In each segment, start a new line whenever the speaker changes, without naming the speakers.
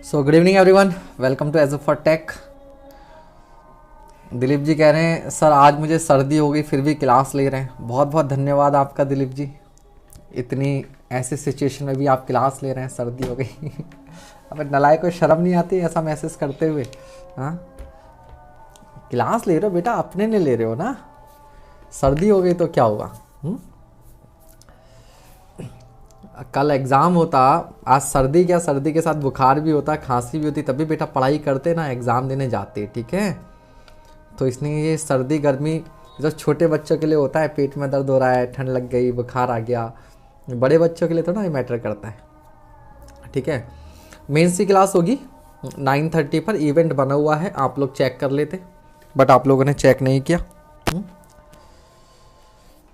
So good evening everyone, welcome to age for tech. Dilip ji कह रहे हैं सर आज मुझे सर्दी हो गई फिर भी क्लास ले रहे हैं। बहुत बहुत धन्यवाद आपका दिलीप जी। इतनी ऐसे सिचुएशन में भी आप क्लास ले रहे हैं, सर्दी हो गई। अब नलायक को शर्म नहीं आती ऐसा मैसेज करते हुए? हाँ, क्लास ले रहे हो बेटा, अपने ने ले रहे हो ना। सर्दी हो गई तो क्या हुआ? कल एग्ज़ाम होता, आज सर्दी क्या, सर्दी के साथ बुखार भी होता, खांसी भी होती, तभी बेटा पढ़ाई करते ना, एग्ज़ाम देने जाते। ठीक है, तो इसलिए ये सर्दी गर्मी जो छोटे बच्चों के लिए होता है, पेट में दर्द हो रहा है, ठंड लग गई, बुखार आ गया, बड़े बच्चों के लिए तो ना ये मैटर करता है। ठीक है, मेंस की क्लास होगी 9:30 पर। इवेंट बना हुआ है, आप लोग चेक कर लेते, बट आप लोगों ने चेक नहीं किया।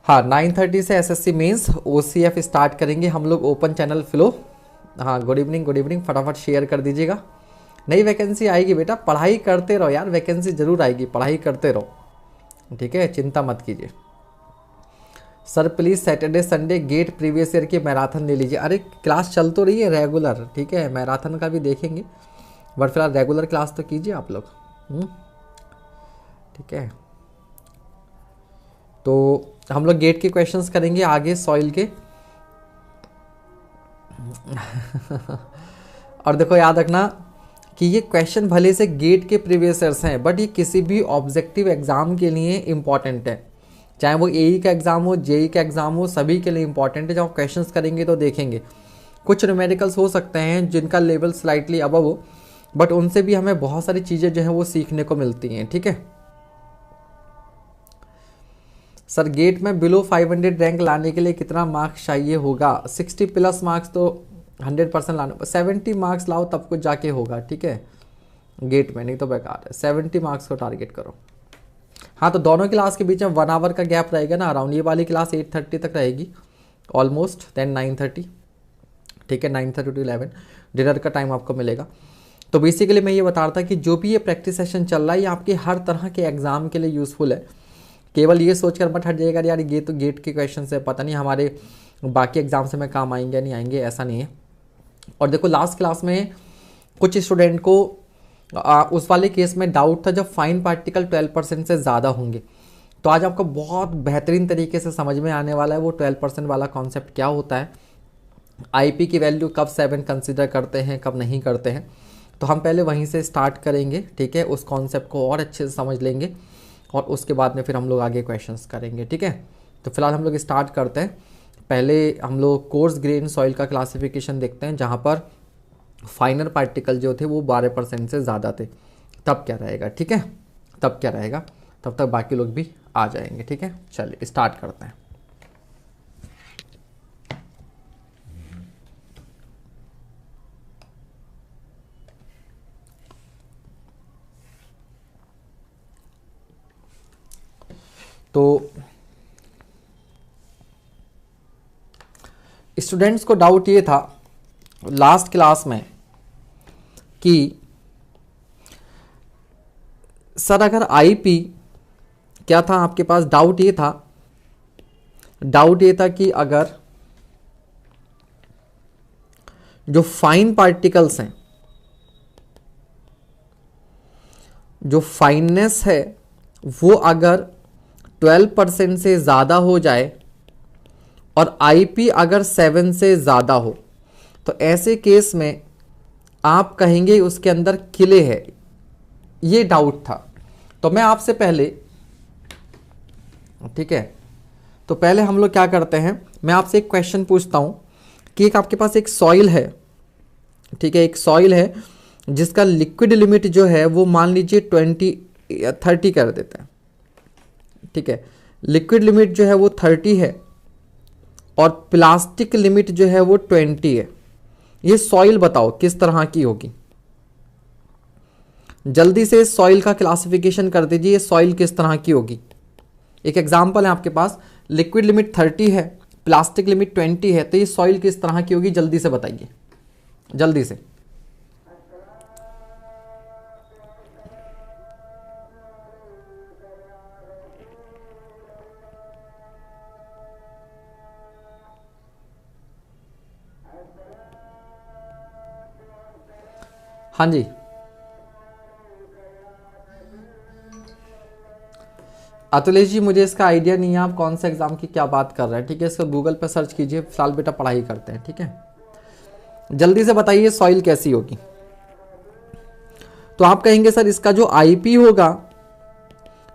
हाँ, 9:30 से एसएससी मेंस ओसीएफ स्टार्ट करेंगे हम लोग, ओपन चैनल फ्लो। हाँ, गुड इवनिंग गुड इवनिंग, फटाफट शेयर कर दीजिएगा। नई वैकेंसी आएगी बेटा, पढ़ाई करते रहो यार, वैकेंसी जरूर आएगी, पढ़ाई करते रहो। ठीक है, चिंता मत कीजिए। Sir please Saturday Sunday GATE previous year की मैराथन ले लीजिए। अरे क्लास चल तो रही है रेगुलर, ठीक है, मैराथन का भी देखेंगे, बट फिलहाल रेगुलर क्लास तो कीजिए आप लोग। ठीक है, तो हम लोग गेट के क्वेश्चंस करेंगे आगे, सॉइल के। और देखो याद रखना कि ये क्वेश्चन भले से गेट के प्रीवियस ईयर्स हैं, बट ये किसी भी ऑब्जेक्टिव एग्जाम के लिए इंपॉर्टेंट है, चाहे वो एई का एग्जाम हो, जेई का एग्जाम हो, सभी के लिए इंपॉर्टेंट है। जब क्वेश्चंस करेंगे तो देखेंगे कुछ न्यूमेरिकल्स हो सकते हैं जिनका लेवल स्लाइटली अबव हो, बट उनसे भी हमें बहुत सारी चीज़ें जो हैं वो सीखने को मिलती हैं। ठीक है सर, गेट में बिलो 500 रैंक लाने के लिए कितना मार्क्स चाहिए होगा? 60 प्लस मार्क्स तो 100% लाना, 70 मार्क्स लाओ तब कुछ जाके होगा। ठीक है, गेट में, नहीं तो बेकार है। 70 मार्क्स को टारगेट करो। हाँ, तो दोनों क्लास के बीच में 1 आवर का गैप रहेगा ना अराउंड। ये वाली क्लास 8:30 तक रहेगी ऑलमोस्ट, देन 9:30। ठीक है, 9:30 to 11 डिनर का टाइम आपको मिलेगा। तो बेसिकली मैं ये बता रहा था कि जो भी ये प्रैक्टिस सेशन चल रहा है ये आपके हर तरह के एग्जाम के लिए यूज़फुल है। केवल ये सोचकर मत हट जाएगा यार ये तो गेट के क्वेश्चन है, पता नहीं हमारे बाकी एग्जाम से में काम आएंगे या नहीं आएंगे, ऐसा नहीं है। और देखो लास्ट क्लास में कुछ स्टूडेंट को उस वाले केस में डाउट था जब फाइन पार्टिकल 12% से ज़्यादा होंगे, तो आज आपको बहुत बेहतरीन तरीके से समझ में आने वाला है वो 12% वाला कॉन्सेप्ट क्या होता है, आईपी की वैल्यू कब 7 कंसिडर करते हैं कब नहीं करते हैं। तो हम पहले वहीं से स्टार्ट करेंगे। ठीक है, उस कॉन्सेप्ट को और अच्छे से समझ लेंगे और उसके बाद में फिर हम लोग आगे क्वेश्चंस करेंगे। ठीक है, तो फिलहाल हम लोग स्टार्ट करते हैं। पहले हम लोग कोर्स ग्रेन सॉइल का क्लासिफिकेशन देखते हैं, जहाँ पर फाइनर पार्टिकल जो थे वो 12% से ज़्यादा थे। तब क्या रहेगा? ठीक है, तब क्या रहेगा, तब तक बाकी लोग भी आ जाएंगे। ठीक है, चलिए स्टार्ट करते हैं। तो स्टूडेंट्स को डाउट ये था लास्ट क्लास में कि सर अगर आईपी, क्या था आपके पास डाउट ये था, कि अगर जो फाइन पार्टिकल्स हैं, जो फाइननेस है वो अगर 12% से ज़्यादा हो जाए और आईपी अगर 7 से ज़्यादा हो, तो ऐसे केस में आप कहेंगे उसके अंदर किले है। ये डाउट था। तो मैं आपसे पहले, ठीक है, तो पहले हम लोग क्या करते हैं, मैं आपसे एक क्वेश्चन पूछता हूं कि एक आपके पास एक सॉइल है, ठीक है, एक सॉइल है जिसका लिक्विड लिमिट जो है वो मान लीजिए 30 कर देते हैं। ठीक है, लिक्विड लिमिट जो है वो 30 है और प्लास्टिक लिमिट जो है वो 20 है। ये सॉइल बताओ किस तरह की होगी? जल्दी से सॉइल का क्लासिफिकेशन कर दीजिए, ये सॉइल किस तरह की होगी? एक एग्जांपल है आपके पास, लिक्विड लिमिट 30 है, प्लास्टिक लिमिट 20 है, तो ये सॉइल किस तरह की होगी? जल्दी से बताइए, जल्दी से। हाँ जी, अतुलेश जी मुझे इसका आइडिया नहीं है आप कौन सा एग्जाम की क्या बात कर रहे हैं, ठीक है, इसको गूगल पे सर्च कीजिए, फिलहाल बेटा पढ़ाई करते हैं, ठीक है। जल्दी से बताइए सॉइल कैसी होगी। तो आप कहेंगे सर इसका जो आईपी होगा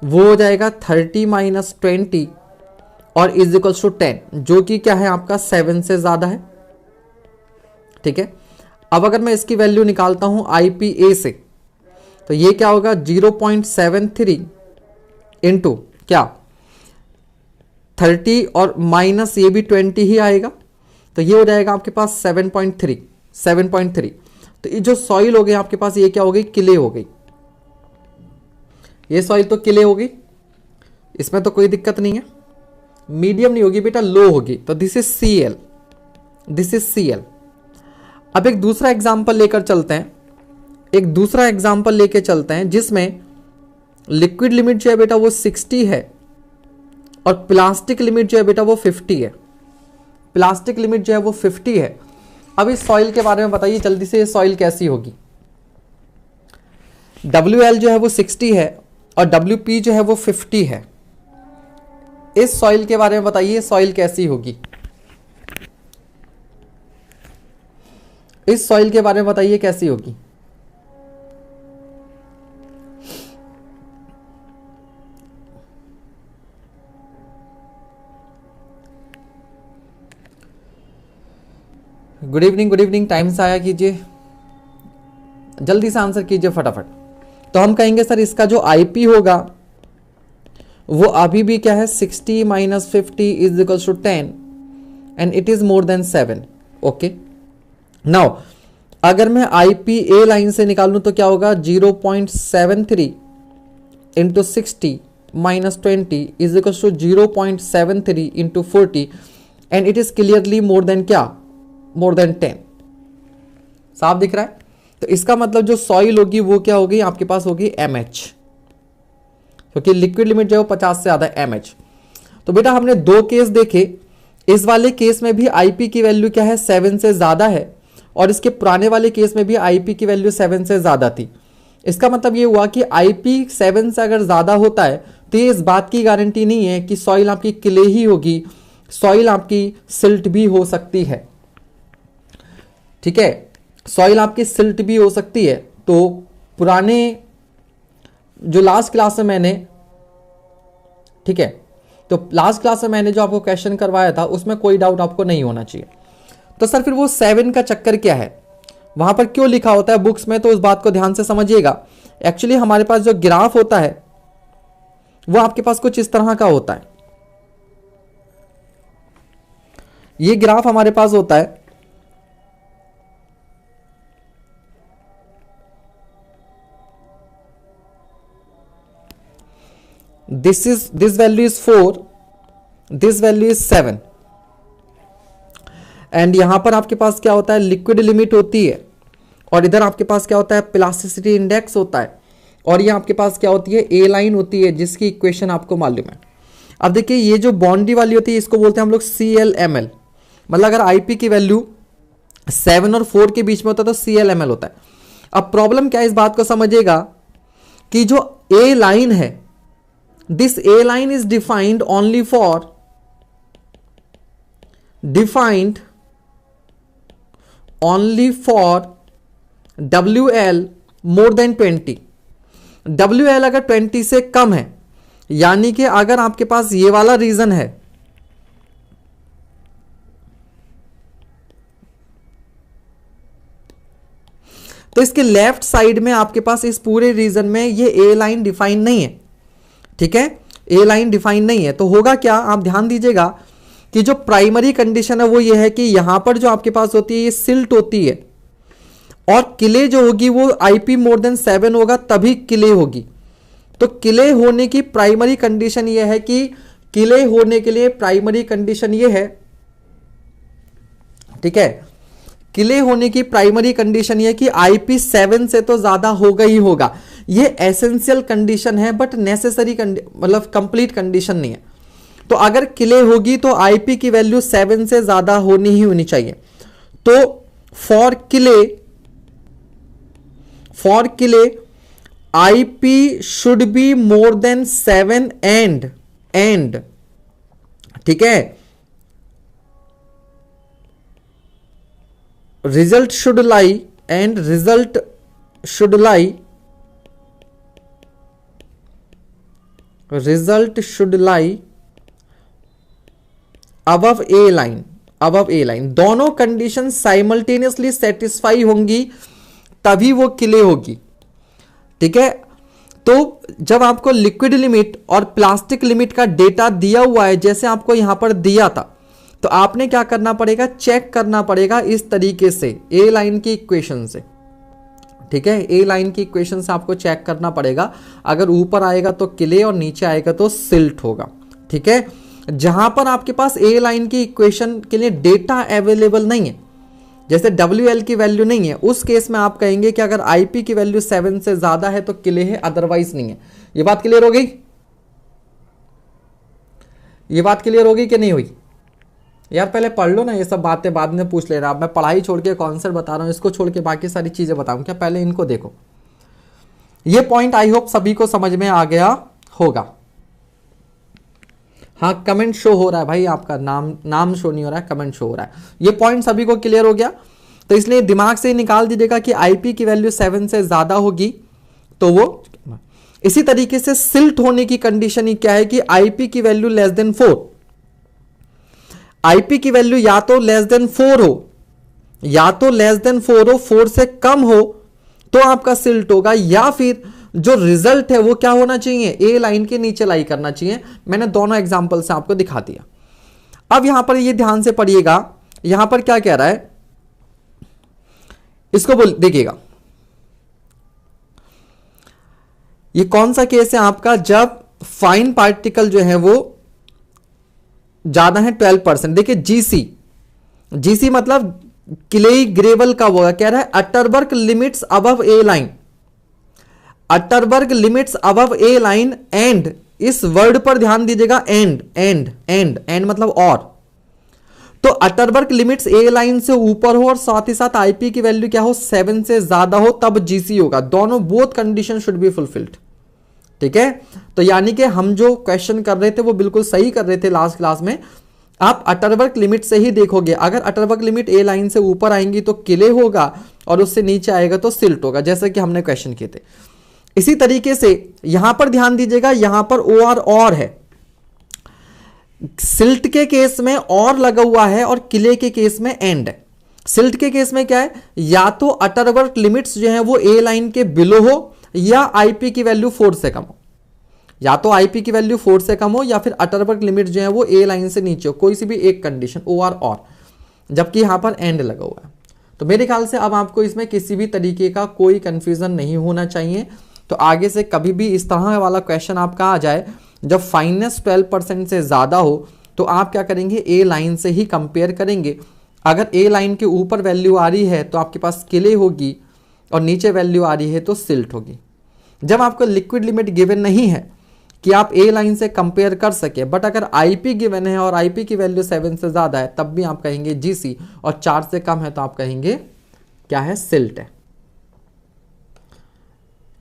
वो हो जाएगा 30 - 20 और इज इक्वल्स टू 10, जो कि क्या है आपका 7 से ज्यादा है, ठीक है। अब अगर मैं इसकी वैल्यू निकालता हूं आईपीए से, तो ये क्या होगा 0.73 इंटू क्या 30 और माइनस ये भी 20 ही आएगा, तो ये हो जाएगा आपके पास 7.3। तो ये जो सॉइल हो गई आपके पास ये क्या हो गई, क्ले हो गई, ये सॉइल तो क्ले हो गई, इसमें तो कोई दिक्कत नहीं है। मीडियम नहीं होगी बेटा, लो होगी, तो this is Cl, this is Cl। अब एक दूसरा एग्जांपल लेकर चलते हैं, एक दूसरा एग्जांपल लेके चलते हैं जिसमें लिक्विड लिमिट जो है बेटा वो 60 है और प्लास्टिक लिमिट जो है बेटा वो 50 है, प्लास्टिक लिमिट जो है वो 50 है। अब इस सॉइल के बारे में बताइए जल्दी से, ये सॉइल कैसी होगी। WL जो है वो 60 है और WP जो है वो 50 है। इस सॉइल के बारे में बताइए सॉइल कैसी होगी, इस सॉइल के बारे में बताइए कैसी होगी। Good evening, good evening, time से आया कीजिए, जल्दी से आंसर कीजिए फटाफट। तो हम कहेंगे सर इसका जो आईपी होगा वो अभी भी क्या है 60 - 50 is equals to 10 and it is more than 7। Okay, now अगर मैं आईपीए लाइन से निकालूं तो क्या होगा 0.73 into 60 - 20 is equals to 0.73 into 40 and it is clearly more than क्या, मोर देन 10। साफ दिख रहा है। तो इसका मतलब जो सॉइल होगी वो क्या होगी आपके पास होगी MH, क्योंकि लिक्विड लिमिट जो है 50 से ज्यादा MH। तो बेटा हमने दो केस देखे, इस वाले केस में भी आईपी की वैल्यू क्या है 7 से ज्यादा है और इसके पुराने वाले केस में भी आईपी की वैल्यू 7 से ज्यादा थी। इसका मतलब ये हुआ कि आईपी 7 से अगर ज्यादा होता है तो ये इस बात की गारंटी नहीं है कि सॉइल आपकी क्ले ही होगी, सॉइल आपकी सिल्ट भी हो सकती है, ठीक है, सॉइल आपकी सिल्ट भी हो सकती है। तो पुराने जो लास्ट क्लास में मैंने, ठीक है, तो लास्ट क्लास में मैंने जो आपको क्वेश्चन करवाया था उसमें कोई डाउट आपको नहीं होना चाहिए। तो सर फिर वो 7 का चक्कर क्या है, वहां पर क्यों लिखा होता है बुक्स में, तो उस बात को ध्यान से समझिएगा। एक्चुअली हमारे पास जो ग्राफ होता है वो आपके पास कुछ इस तरह का होता है, ये ग्राफ हमारे पास होता है, this value is 4, this value is 7 and यहां पर आपके पास क्या होता है लिक्विड लिमिट होती है और इधर आपके पास क्या होता है प्लास्टिसिटी इंडेक्स होता है और ये आपके पास क्या होती है ए लाइन होती है जिसकी इक्वेशन आपको मालूम है। अब देखिए ये जो बाउंड्री वाली होती है इसको बोलते हैं हम लोग CLML, मतलब अगर आईपी की वैल्यू 7 और 4 के बीच में होता है तो CLML होता है। अब प्रॉब्लम क्या है इस बात को समझिएगा कि जो ए लाइन है, this A line is defined only for WL more than 20। WL अगर 20 से कम है, यानी कि अगर आपके पास ये वाला रीजन है, तो इसके लेफ्ट साइड में आपके पास इस पूरे रीजन में ये ए लाइन डिफाइन नहीं है, ठीक है, ए लाइन डिफाइन नहीं है। तो होगा क्या, आप ध्यान दीजिएगा कि जो प्राइमरी कंडीशन है वो ये है कि यहां पर जो आपके पास होती है ये सिल्ट होती है और क्ले जो होगी वो आईपी मोर देन 7 होगा तभी क्ले होगी। तो क्ले होने की प्राइमरी कंडीशन ये है कि क्ले होने के लिए प्राइमरी कंडीशन ये है, ठीक है, क्ले होने की प्राइमरी कंडीशन ये है कि आईपी 7 से तो ज्यादा होगा ही होगा। ये एसेंशियल कंडीशन है बट नेसेसरी मतलब कंप्लीट कंडीशन नहीं है। तो अगर क्ले होगी तो आईपी की वैल्यू 7 से ज्यादा होनी ही होनी चाहिए। तो फॉर क्ले फॉर किले IP should be more than 7 and ठीक है, result should lie and result should lie above A line, दोनों कंडीशन साइमल्टेनियसली सेटिस्फाई होंगी तभी वो क्ले होगी। ठीक है, तो जब आपको लिक्विड लिमिट और प्लास्टिक लिमिट का डेटा दिया हुआ है, जैसे आपको यहां पर दिया था, तो आपने क्या करना पड़ेगा, चेक करना पड़ेगा इस तरीके से ए लाइन की इक्वेशन से। ठीक है, ए लाइन की इक्वेशन से आपको चेक करना पड़ेगा, अगर ऊपर आएगा तो क्ले और नीचे आएगा तो सिल्ट होगा। ठीक है, जहां पर आपके पास ए लाइन की इक्वेशन के लिए डेटा अवेलेबल नहीं है, जैसे WL की वैल्यू नहीं है, उस केस में आप कहेंगे कि अगर IP की वैल्यू 7 से ज्यादा है तो क्ले है, अदरवाइज नहीं है। ये बात क्लियर हो गई? ये बात क्लियर होगी कि नहीं हुई? यार पहले पढ़ लो ना, ये सब बातें बाद में पूछ लेना। अब मैं पढ़ाई छोड़ के कॉन्सेप्ट बता रहा हूं, इसको छोड़ के बाकी सारी चीजें बताऊं क्या? पहले इनको देखो। ये पॉइंट आई होप सभी को समझ में आ गया होगा। हाँ, कमेंट शो हो रहा है भाई, आपका नाम शो नहीं हो रहा है, कमेंट शो हो रहा है। ये पॉइंट सभी को क्लियर हो गया, तो इसलिए दिमाग से निकाल दीजिएगा कि IP की वैल्यू 7 से ज्यादा होगी तो वो। इसी तरीके से सिल्ट होने की कंडीशन ही क्या है कि IP की वैल्यू लेस देन 4, IP की वैल्यू या तो लेस देन 4 हो, या तो लेस देन 4 हो, 4 से कम हो तो आपका सिल्ट होगा, या फिर जो रिजल्ट है वो क्या होना चाहिए, ए लाइन के नीचे लाई करना चाहिए। मैंने दोनों एग्जांपल से आपको दिखा दिया। अब यहां पर ये ध्यान से पढ़िएगा, यहां पर क्या कह रहा है, इसको बोल देखिएगा। ये कौन सा केस है आपका, जब फाइन पार्टिकल जो है वो ज्यादा है 12%। देखिए जीसी मतलब क्ले ग्रेवल का होगा, कह रहा है Atterberg limits above A line, Atterberg limits above A line and, इस वर्ड पर ध्यान दीजिएगा, एंड मतलब और। तो अटरबर्ग लिमिट्स ए लाइन से ऊपर हो और साथ ही साथ IP की वैल्यू क्या हो, 7 से ज्यादा हो, तब GC होगा। दोनों both condition should be fulfilled. ठीक है, तो यानी कि हम जो क्वेश्चन कर रहे थे वो बिल्कुल सही कर रहे थे लास्ट क्लास में। आप अटरबर्ग लिमिट से ही देखोगे, अगर अटरबर्ग लिमिट ए लाइन से ऊपर आएंगी तो क्ले होगा और उससे नीचे आएगा तो सिल्ट होगा, जैसे कि हमने क्वेश्चन किए थे। इसी तरीके से यहां पर ध्यान दीजिएगा, यहां पर OR और है, सिल्ट के केस में और लगा हुआ है और क्ले के केस में एंड है। सिल्ट के केस में क्या है, या तो अटरबर्ग लिमिट्स जो है वो ए लाइन के बिलो हो, या IP की वैल्यू 4 से कम हो, या तो IP की वैल्यू 4 से कम हो, या फिर अटरबर्ग लिमिट जो है वो ए लाइन से नीचे हो, कोई सी भी एक कंडीशन, OR और, जबकि यहां पर एंड लगा हुआ है। तो मेरे ख्याल से अब आपको इसमें किसी भी तरीके का कोई कंफ्यूजन नहीं होना चाहिए। तो आगे से कभी भी इस तरह वाला क्वेश्चन आपका आ जाए, जब फाइननेस 12% से ज्यादा हो, तो आप क्या करेंगे, ए लाइन से ही कंपेयर करेंगे। अगर ए लाइन के ऊपर वैल्यू आ रही है तो आपके पास क्ले होगी, और नीचे वैल्यू आ रही है तो सिल्ट होगी। जब आपको लिक्विड लिमिट गिवन नहीं है कि आप ए लाइन से कंपेयर कर सके, बट अगर IP गिवन है और IP की वैल्यू 7 से ज्यादा है, तब भी आप कहेंगे GC, और 4 से कम है तो आप कहेंगे क्या है, सिल्ट है।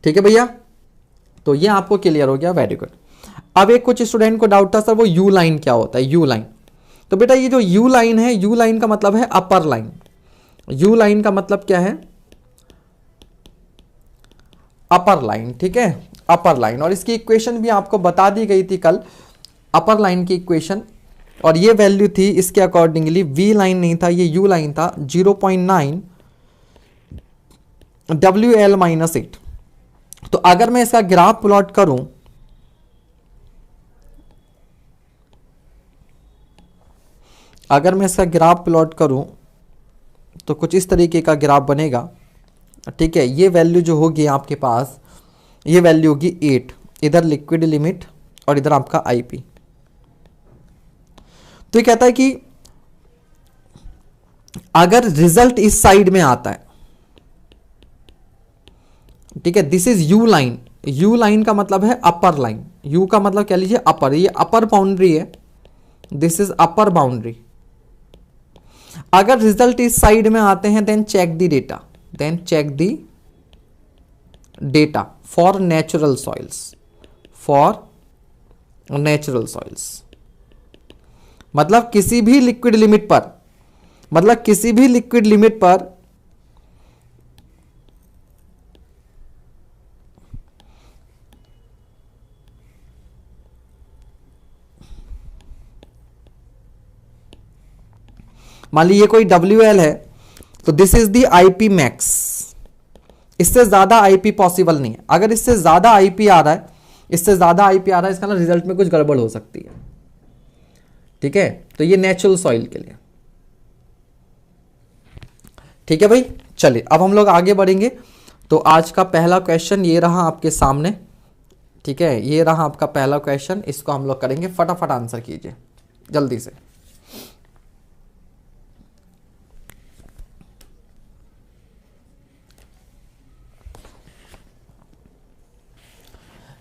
ठीक है भैया, तो ये आपको क्लियर हो गया, वेरी गुड। अब एक कुछ स्टूडेंट को डाउट था, सर वो U लाइन क्या होता है, U लाइन। तो बेटा ये जो U लाइन है, U लाइन का मतलब है अपर लाइन। U लाइन का मतलब क्या है, अपर लाइन। ठीक है, अपर लाइन, और इसकी इक्वेशन भी आपको बता दी गई थी कल, अपर लाइन की इक्वेशन, और ये वैल्यू थी इसके अकॉर्डिंगली, V लाइन नहीं था, ये U लाइन था, 0.9 WL-8। तो अगर मैं इसका ग्राफ प्लॉट करूं, अगर मैं इसका ग्राफ प्लॉट करूं तो कुछ इस तरीके का ग्राफ बनेगा। ठीक है, ये वैल्यू जो होगी आपके पास, ये वैल्यू होगी 8, इधर लिक्विड लिमिट और इधर आपका IP। तो ये कहता है कि अगर रिजल्ट इस साइड में आता है, ठीक है, this is U line. U line का मतलब है अपर लाइन, U का मतलब कह लीजिए अपर, ये अपर बाउंड्री है, दिस इज अपर बाउंड्री। अगर रिजल्ट इस साइड में आते हैं, then check the data, then check the data for natural soils, for natural soils, मतलब किसी भी लिक्विड लिमिट पर, मतलब किसी भी लिक्विड लिमिट पर मान लीजिए कोई WL है तो this is the IP max, इससे ज्यादा IP पॉसिबल नहीं है। अगर इससे ज्यादा IP आ रहा है, इससे ज्यादा IP आ रहा है, इसका ना रिजल्ट में कुछ गड़बड़ हो सकती है, ठीक है। तो ये नेचुरल सॉइल के लिए, ठीक है भाई। चलिए अब हम लोग आगे बढ़ेंगे। तो आज का पहला क्वेश्चन ये रहा आपके सामने, ठीक है, ये रहा आपका पहला क्वेश्चन, इसको हम लोग करेंगे, फटाफट आंसर कीजिए जल्दी से।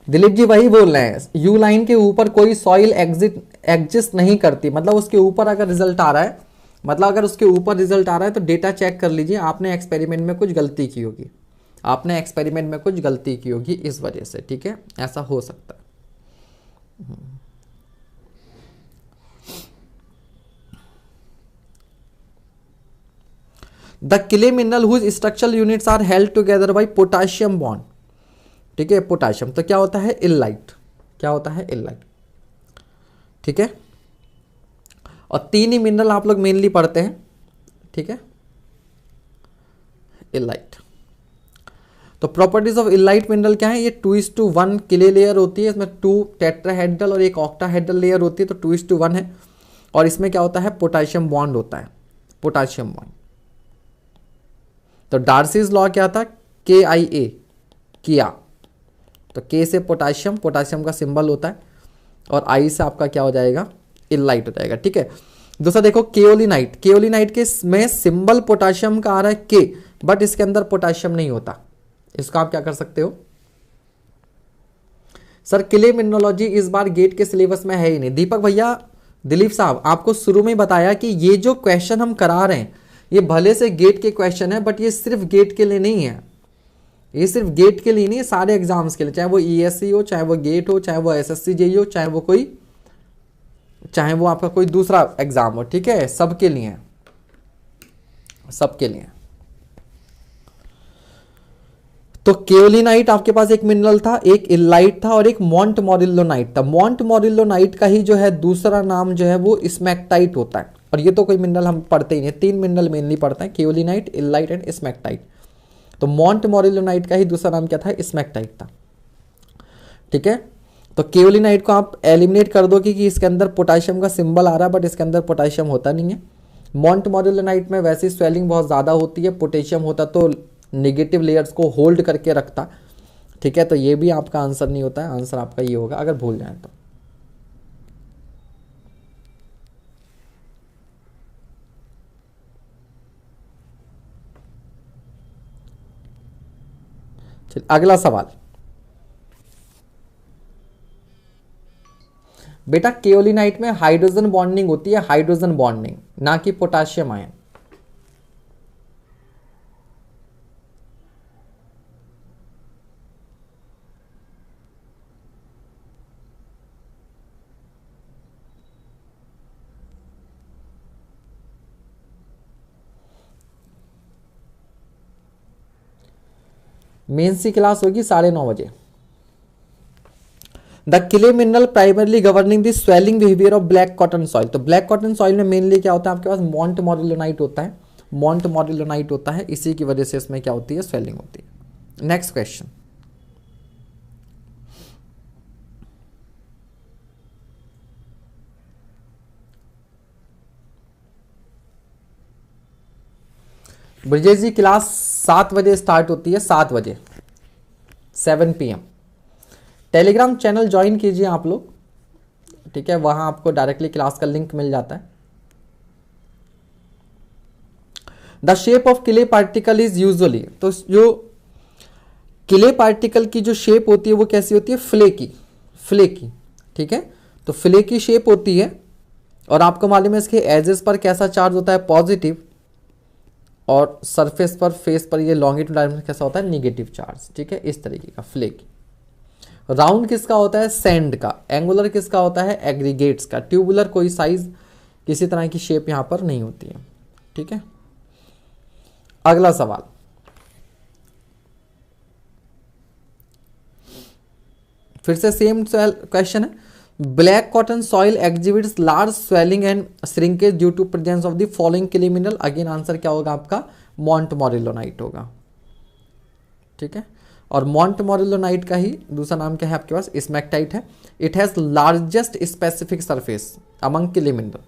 दिलीप जी वही बोल रहे हैं, यू लाइन के ऊपर कोई सॉइल एग्जिस्ट नहीं करती, मतलब उसके ऊपर अगर रिजल्ट आ रहा है, मतलब अगर उसके ऊपर रिजल्ट आ रहा है तो डेटा चेक कर लीजिए, आपने एक्सपेरिमेंट में कुछ गलती की होगी, आपने एक्सपेरिमेंट में कुछ गलती की होगी इस वजह से, ठीक है, ऐसा हो सकता है। The clay mineral whose structural units are held together by potassium bond, ठीक है, पोटाशियम तो क्या होता है, इलाइट, क्या होता है, इलाइट, ठीक है। और तीन ही मिनरल आप लोग मेनली पढ़ते हैं, ठीक है, इलाइट। तो प्रॉपर्टीज ऑफ इलाइट मिनरल क्या है, ये 2:1 क्ले लेयर होती है, इसमें 2 टेट्राहेड्रल और एक ऑक्टाहेड्रल लेयर होती है, तो 2:1 है। और इसमें क्या होता है, पोटाशियम बॉन्ड होता है, पोटाशियम बॉन्ड। तो डार्सीज लॉ क्या था, KIA, किया, तो K से पोटाशियम, पोटाशियम का सिंबल होता है, और I से आपका क्या हो जाएगा, इलाइट हो जाएगा, ठीक है। दूसरा देखो केओलिनाइट, केओलिनाइट के में सिंबल पोटाशियम का आ रहा है K, बट इसके अंदर पोटाशियम नहीं होता, इसको आप क्या कर सकते हो, सर क्ले मिनरोलॉजी इस बार गेट के सिलेबस में है ही नहीं। दीपक भैया, दिलीप साहब, आपको शुरू में ही बताया कि ये जो क्वेश्चन हम करा रहे हैं ये भले से गेट के क्वेश्चन है, बट ये सिर्फ गेट के लिए नहीं है, ये सिर्फ गेट के लिए नहीं है, सारे एग्जाम्स के लिए, चाहे वो ESE हो, चाहे वो गेट हो, चाहे वो SSC JEE हो, चाहे वो आपका कोई दूसरा एग्जाम हो, ठीक है, सबके लिए, सबके लिए। तो केओलिनाइट आपके पास एक मिनरल था, एक इलाइट था और एक मॉन्ट मोरिल्लोनाइट था। मॉन्ट मोरिल्लोनाइट का ही जो है दूसरा नाम जो है वो स्मैक्टाइट होता है, और ये तो कोई मिनरल हम पढ़ते ही नहीं, 3 मिनरल मेनली पढ़ते हैं, केओलिनाइट, इलाइट एंड स्मैक्टाइट। तो मॉन्ट मोरिल्लोनाइट का ही दूसरा नाम क्या था, स्मैक्टाइट था, ठीक है। तो केओलिनाइट को आप एलिमिनेट कर दो कि इसके अंदर पोटाशियम का सिंबल आ रहा है, बट इसके अंदर पोटाशियम होता नहीं है। मॉन्ट मोरिल्लोनाइट में वैसे स्वेलिंग बहुत ज़्यादा होती है, पोटेशियम होता तो नेगेटिव लेयर्स को होल्ड करके रखता, ठीक है। तो ये भी आपका आंसर नहीं होता है, आंसर आपका ये होगा अगर भूल जाए तो। चलिए अगला सवाल, बेटा केओलिनाइट में हाइड्रोजन बॉन्डिंग होती है, हाइड्रोजन बॉन्डिंग, ना कि पोटाशियम आयन। मेंस की क्लास होगी 9:30 बजे। The clay mineral primarily governing the swelling behaviour of black cotton soil. तो ब्लैक कॉटन सॉइल में मेनली क्या होता है, आपके पास मॉन्ट मोरिल्लोनाइट होता है, मॉन्ट मोरिल्लोनाइट होता है, इसी की वजह से इसमें क्या होती है, स्वेलिंग होती है। नेक्स्ट क्वेश्चन, ब्रजेश जी क्लास 7 बजे स्टार्ट होती है, 7 बजे, 7 PM। टेलीग्राम चैनल ज्वाइन कीजिए आप लोग, ठीक है, वहां आपको डायरेक्टली क्लास का लिंक मिल जाता है। The shape of clay particle is usually, तो जो क्ले पार्टिकल की जो शेप होती है वो कैसी होती है, फ्लेकी, फ्लेकी, ठीक है। तो फ्लेकी शेप होती है, और आपको मालूम है इसके एजेस पर कैसा चार्ज होता है, पॉजिटिव, और सरफेस पर फेस पर ये लॉन्गिट्यूड डायरेक्शन कैसा होता है, निगेटिव चार्ज, ठीक है, इस तरीके का फ्लेक। राउंड किसका होता है, सैंड का। एंगुलर किसका होता है, एग्रीगेट्स का। ट्यूबुलर कोई साइज किसी तरह की शेप यहां पर नहीं होती है, ठीक है। अगला सवाल, फिर से सेम क्वेश्चन है। Black cotton soil exhibits large swelling and shrinkage due to presence of the following clay mineral. Again answer क्या होगा आपका, मोंटमोरेलोनाइट होगा, ठीक है। और मोंटमोरेलोनाइट का ही दूसरा नाम क्या है आपके पास, स्मैक्टाइट है। It has largest specific surface among clay mineral,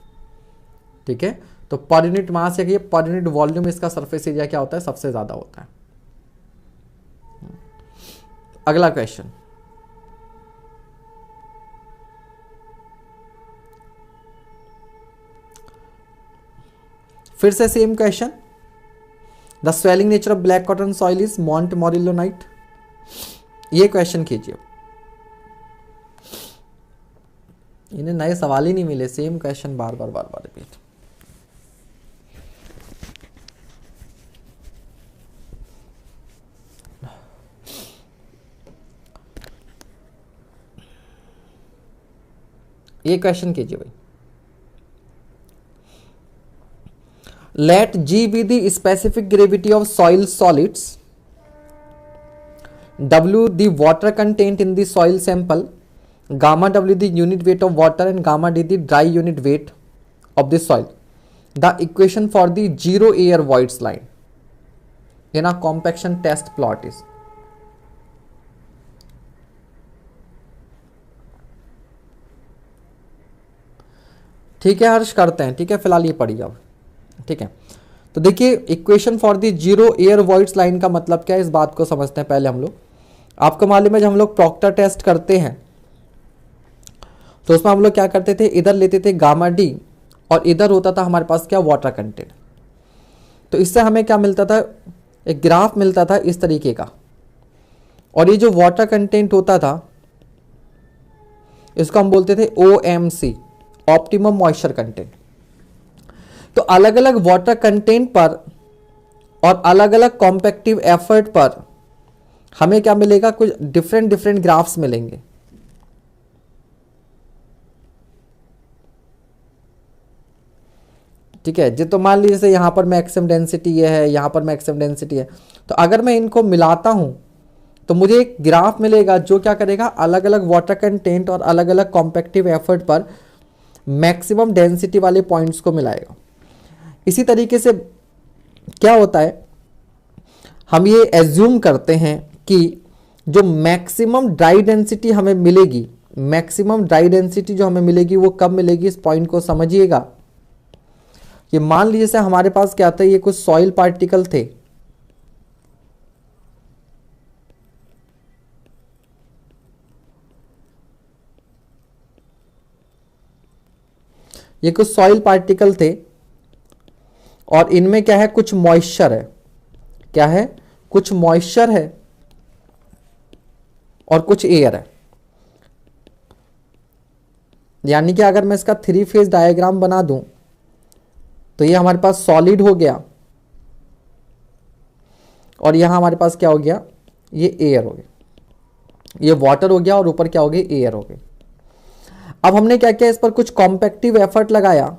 ठीक है। तो पर यूनिट मास या पर यूनिट वॉल्यूम इसका सरफेस एरिया क्या होता है, सबसे ज्यादा होता है। अगला क्वेश्चन, फिर से same question. The swelling nature of black cotton soil is montmorillonite. ये क्वेश्चन कीजिए, इन्हें नए सवाल ही नहीं मिले, सेम क्वेश्चन बार बार रिपीट। ये क्वेश्चन कीजिए भाई। Let G be the specific gravity of soil solids, W the water content in the soil sample, gamma W the unit weight of water and gamma D the dry unit weight of the soil. The equation for the zero air voids line in a compaction test plot is. ठीक है हर्ष, करते हैं, ठीक है, फिलहाल ये पढ़िए अब, ठीक है। तो देखिए equation for the zero air voids line का मतलब क्या है, इस बात को समझते हैं पहले हम लोग। आपको मालूम है जब हम लोग प्रॉक्टर टेस्ट करते हैं तो उसमें हम लोग क्या करते थे, इधर लेते थे गामा डी और इधर होता था हमारे पास क्या, वाटर कंटेंट। तो इससे हमें क्या मिलता था, एक ग्राफ मिलता था इस तरीके का, और ये जो वाटर कंटेंट होता था इसको हम बोलते थे OMC, ऑप्टिमम मॉइस्चर कंटेंट। तो अलग अलग वाटर कंटेंट पर और अलग अलग कॉम्पैक्टिव एफर्ट पर हमें क्या मिलेगा, कुछ डिफरेंट ग्राफ्स मिलेंगे। ठीक है जी। तो मान लीजिए जैसे यहां पर मैक्सिमम डेंसिटी ये है, यहां पर मैक्सिमम डेंसिटी है, तो अगर मैं इनको मिलाता हूं तो मुझे एक ग्राफ मिलेगा जो क्या करेगा, अलग अलग वाटर कंटेंट और अलग अलग कॉम्पैक्टिव एफर्ट पर मैक्सिमम डेंसिटी वाले पॉइंट्स को मिलाएगा। इसी तरीके से क्या होता है, हम ये एज्यूम करते हैं कि जो मैक्सिमम ड्राई डेंसिटी हमें मिलेगी, मैक्सिमम ड्राई डेंसिटी जो हमें मिलेगी वो कब मिलेगी, इस पॉइंट को समझिएगा। ये मान लीजिए से हमारे पास क्या था, ये कुछ सॉइल पार्टिकल थे, ये कुछ सॉइल पार्टिकल थे और इनमें क्या है, कुछ मॉइस्चर है, क्या है, कुछ मॉइस्चर है और कुछ एयर है। यानी कि अगर मैं इसका 3 फेज डायग्राम बना दूं तो ये हमारे पास सॉलिड हो गया और यहां हमारे पास क्या हो गया, ये एयर हो गया, ये वाटर हो गया और ऊपर क्या हो गया, एयर हो गया। अब हमने क्या किया, इस पर कुछ कॉम्पैक्टिव एफर्ट लगाया।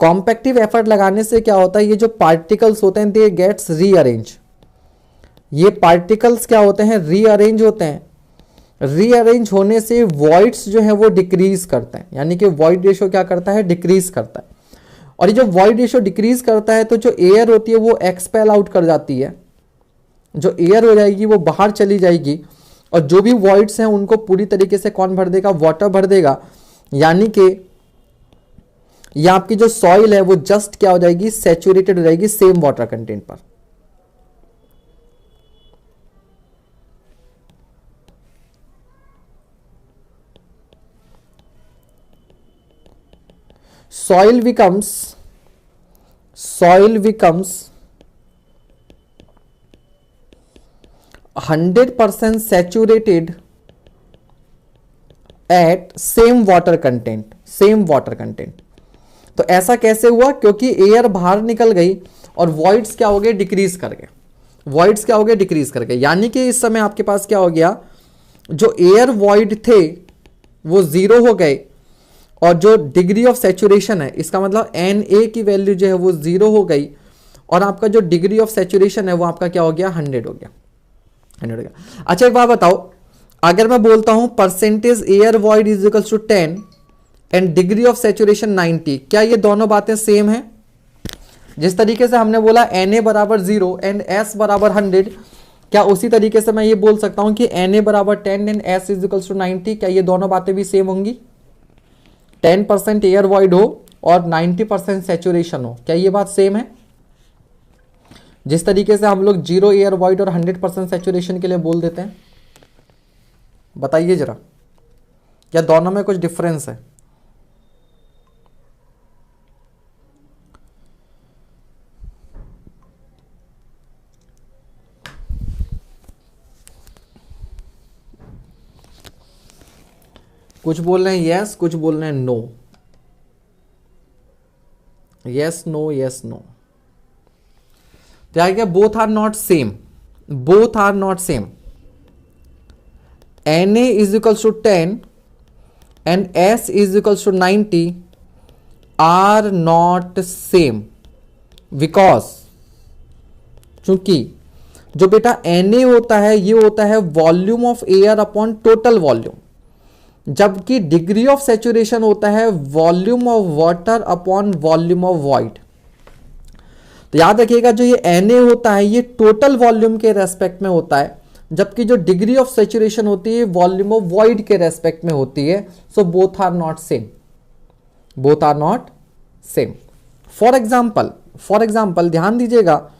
कॉम्पैक्टिव एफर्ट लगाने से क्या होता है, ये जो पार्टिकल्स होते हैं दे गेट्स रीअरेंज। ये पार्टिकल्स क्या होते हैं, रीअरेंज होते हैं। रीअरेंज होने से वॉइड्स जो है वो डिक्रीज करते हैं, यानी कि वॉइड रेशियो क्या करता है, डिक्रीज करता है। और ये जो वॉइड रेशियो डिक्रीज करता है तो जो एयर होती है वो एक्सपेल आउट कर जाती है, जो एयर हो जाएगी वो बाहर चली जाएगी और जो भी वॉइड्स हैं उनको पूरी तरीके से कौन भर देगा, वाटर भर देगा। यानी कि ये आपकी जो सॉइल है वो जस्ट क्या हो जाएगी, सैचुरेटेड हो जाएगी सेम वाटर कंटेंट पर। soil becomes 100% saturated at same water content। तो ऐसा कैसे हुआ, क्योंकि एयर बाहर निकल गई और वॉइड्स क्या हो गए, डिक्रीज कर गए, वॉइड्स क्या हो गए, डिक्रीज कर गए। यानी कि इस समय आपके पास क्या हो गया, जो एयर वॉइड थे वो जीरो हो गए और जो डिग्री ऑफ सैचुरेशन है, इसका मतलब Na की वैल्यू जो है वो जीरो हो गई और आपका जो डिग्री ऑफ सैचुरेशन है वो आपका क्या हो गया, 100 हो गया, 100 हो गया। अच्छा एक बात बताओ, अगर मैं बोलता हूं percentage air void is equals to 10 and degree of saturation 90, क्या ये दोनों बातें सेम है? जिस तरीके से हमने बोला Na बराबर 0 एंड S बराबर 100, क्या उसी तरीके से मैं ये बोल सकता हूं कि Na बराबर 10 and S is equals to 90, क्या ये दोनों बातें भी सेम होंगी? 10% एयर वॉइड हो और 90% सैचुरेशन हो, क्या ये बात सेम है? जिस तरीके से हम लोग 0 एयर वॉइड और 100% सैचुरेशन के लिए बोल देते हैं, बताइए जरा, क्या दोनों में कुछ डिफरेंस है? कुछ बोल रहे हैं यस, कुछ बोल रहे हैं no, yes no yes no. तो क्या, both are not same, both are not same. Na is equals to 10 and S is equals to 90 are not same because, चूंकि जो बेटा Na होता है ये होता है volume of air upon total volume, जबकि डिग्री ऑफ सैचुरेशन होता है volume of water upon volume of void. तो याद रखिएगा जो ये Na होता है ये टोटल वॉल्यूम के रेस्पेक्ट में होता है, जबकि जो डिग्री ऑफ सैचुरेशन होती है वॉल्यूम ऑफ वॉइड के रेस्पेक्ट में होती है। So both are not same, both are not same. For example ध्यान दीजिएगा,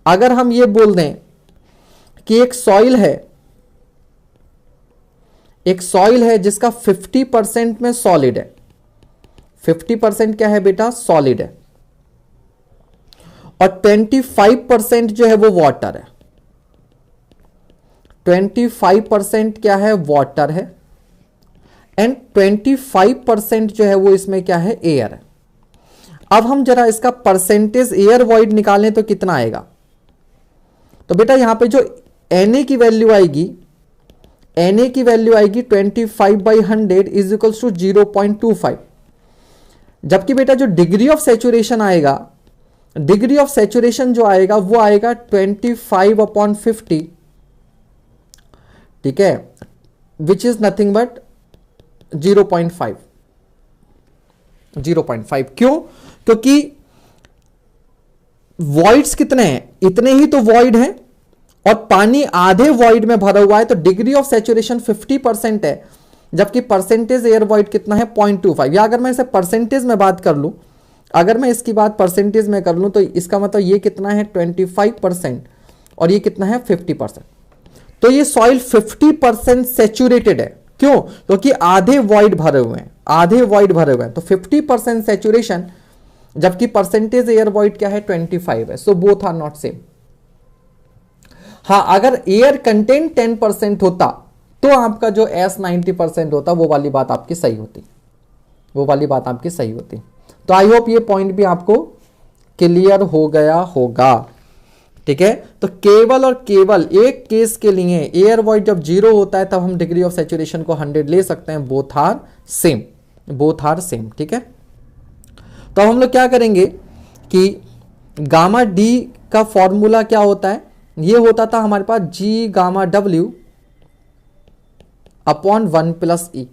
अगर हम ये बोल दें कि एक सॉइल है जिसका 50% में सॉलिड है, 50% क्या है बेटा, सॉलिड है, और 25% जो है वो वाटर है, 25% क्या है, वाटर है, एंड 25% जो है वो इसमें क्या है, एयर है। अब हम जरा इसका परसेंटेज एयर वॉइड निकालें तो कितना आएगा? तो बेटा यहां पे जो Na की वैल्यू आएगी, Na की वैल्यू आएगी 25/100 इज इक्वल्स टू 0.25, जबकि बेटा जो डिग्री ऑफ सैचुरेशन आएगा, डिग्री ऑफ सैचुरेशन जो आएगा वो आएगा 25/50, ठीक है, विच इज नथिंग बट 0.5, 0.5। क्यों? क्योंकि वॉइड्स कितने हैं, इतने ही तो वॉइड हैं और पानी आधे वॉइड में भरा हुआ है, तो डिग्री ऑफ सैचुरेशन 50% है, जबकि परसेंटेज एयर वॉइड कितना है, 0.25। या अगर मैं इसे परसेंटेज में बात कर लूं, अगर मैं इसकी बात परसेंटेज में कर लूं तो इसका मतलब ये कितना है, 25%, और ये कितना है, 50%। तो ये सॉइल 50% सैचुरेटेड है। क्यों? क्योंकि आधे वॉइड भरे हुए हैं, आधे वॉइड भरे हुए हैं, तो 50% सैचुरेशन, जबकि परसेंटेज एयर वॉइड क्या है, 25 है। So both are not same. हाँ, अगर एयर कंटेंट 10% होता तो आपका जो S 90% होता, वो वाली बात आपकी सही होती, वो वाली बात आपकी सही होती। तो आई होप ये पॉइंट भी आपको क्लियर हो गया होगा, ठीक है। तो केवल और केवल एक केस के लिए एयर वॉइड जब 0 होता है तब हम डिग्री ऑफ सैचुरेशन को 100 ले सकते हैं, both are same, both are same, ठीक है। तो हम लोग क्या करेंगे कि गामा डी का फॉर्मूला क्या होता है, ये होता था हमारे पास G gamma W upon 1 + E।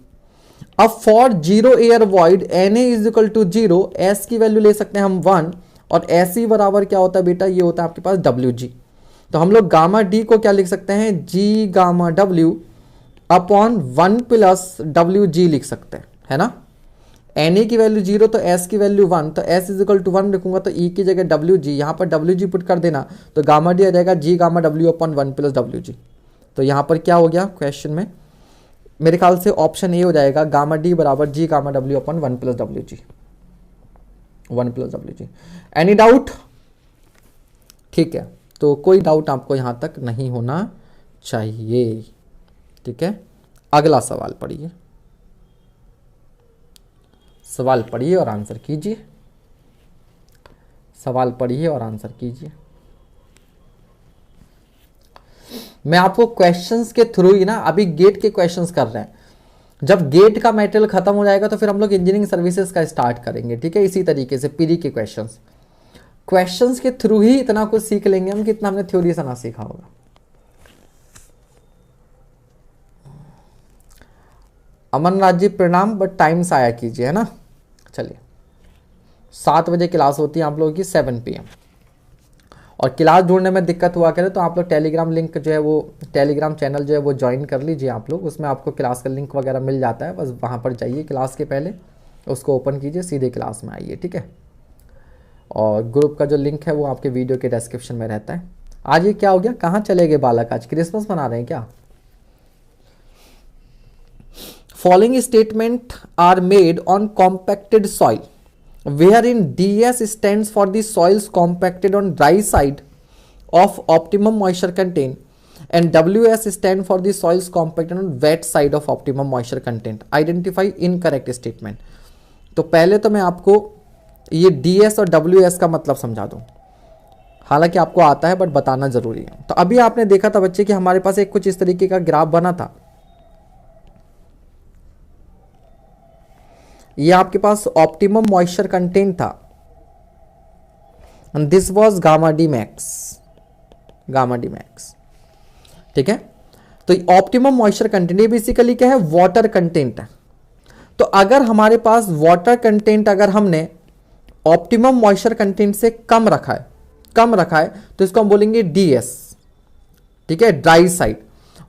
अब for 0 air void Na is equal to 0, S की वैल्यू ले सकते हैं हम 1, और SE बराबर क्या होता है बेटा, ये होता है आपके पास WG। तो हम लोग गामा डी को क्या लिख सकते हैं, G gamma W upon 1 + WG लिख सकते हैं, है ना। Na की वैल्यू 0 तो S की वैल्यू 1, तो S इज इक्वल टू 1 लिखूंगा तो E की जगह WG, यहाँ पर WG पुट कर देना, तो गामा डी आ जाएगा G gamma W upon 1 + WG। तो यहाँ पर क्या हो गया क्वेश्चन में, मेरे ख्याल से ऑप्शन ए हो जाएगा, गामा डी बराबर G gamma W upon 1 + WG, 1 + WG। Any doubt? ठीक है, तो कोई डाउट आपको यहां तक नहीं होना चाहिए, ठीक है। अगला सवाल पढ़िए, सवाल पढ़िए और आंसर कीजिए। सवाल पढ़िए और आंसर कीजिए। मैं आपको क्वेश्चंस के थ्रू ही ना, अभी गेट के क्वेश्चंस कर रहे हैं, जब गेट का मटेरियल खत्म हो जाएगा तो फिर हम लोग इंजीनियरिंग सर्विसेज का स्टार्ट करेंगे, ठीक है। इसी तरीके से पीरी के क्वेश्चंस के थ्रू ही इतना कुछ सीख लेंगे हम, कितना हमने थ्योरी से ना सीखा होगा। अमरनाथ जी प्रणाम, बट टाइम से आया कीजिए, है ना। चलिए 7 बजे क्लास होती है आप लोगों की, 7 PM। और क्लास ढूंढने में दिक्कत हुआ करे तो आप लोग टेलीग्राम लिंक जो है वो, टेलीग्राम चैनल जो है वो ज्वाइन कर लीजिए आप लोग, उसमें आपको क्लास का लिंक वगैरह मिल जाता है। बस वहाँ पर जाइए क्लास के पहले, उसको ओपन कीजिए, सीधे क्लास में आइए, ठीक है। और ग्रुप का जो लिंक है वो आपके वीडियो के डिस्क्रिप्शन में रहता है। आज ये क्या हो गया, कहाँ चले गए बालक, आज क्रिसमस मना रहे हैं क्या? Following statement are made on compacted soil wherein DS stands for the soils compacted on dry side of optimum moisture content and WS stand for the soils compacted on wet side of optimum moisture content. Identify incorrect statement. तो पहले तो मैं आपको ये DS और WS का मतलब समझा दूं, हालांकि आपको आता है बट बताना जरूरी है। तो अभी आपने देखा था बच्चे कि हमारे पास एक कुछ इस तरीके का ग्राफ बना था, ये आपके पास ऑप्टिमम मॉइस्चर कंटेंट था, and this was gamma D max, ठीक है। तो ऑप्टिमम मॉइस्चर कंटेंट ये बेसिकली क्या है, वाटर कंटेंट है। तो अगर हमारे पास वाटर कंटेंट अगर हमने ऑप्टिमम मॉइस्चर कंटेंट से कम रखा है तो इसको हम बोलेंगे DS, ठीक है, ड्राई साइड।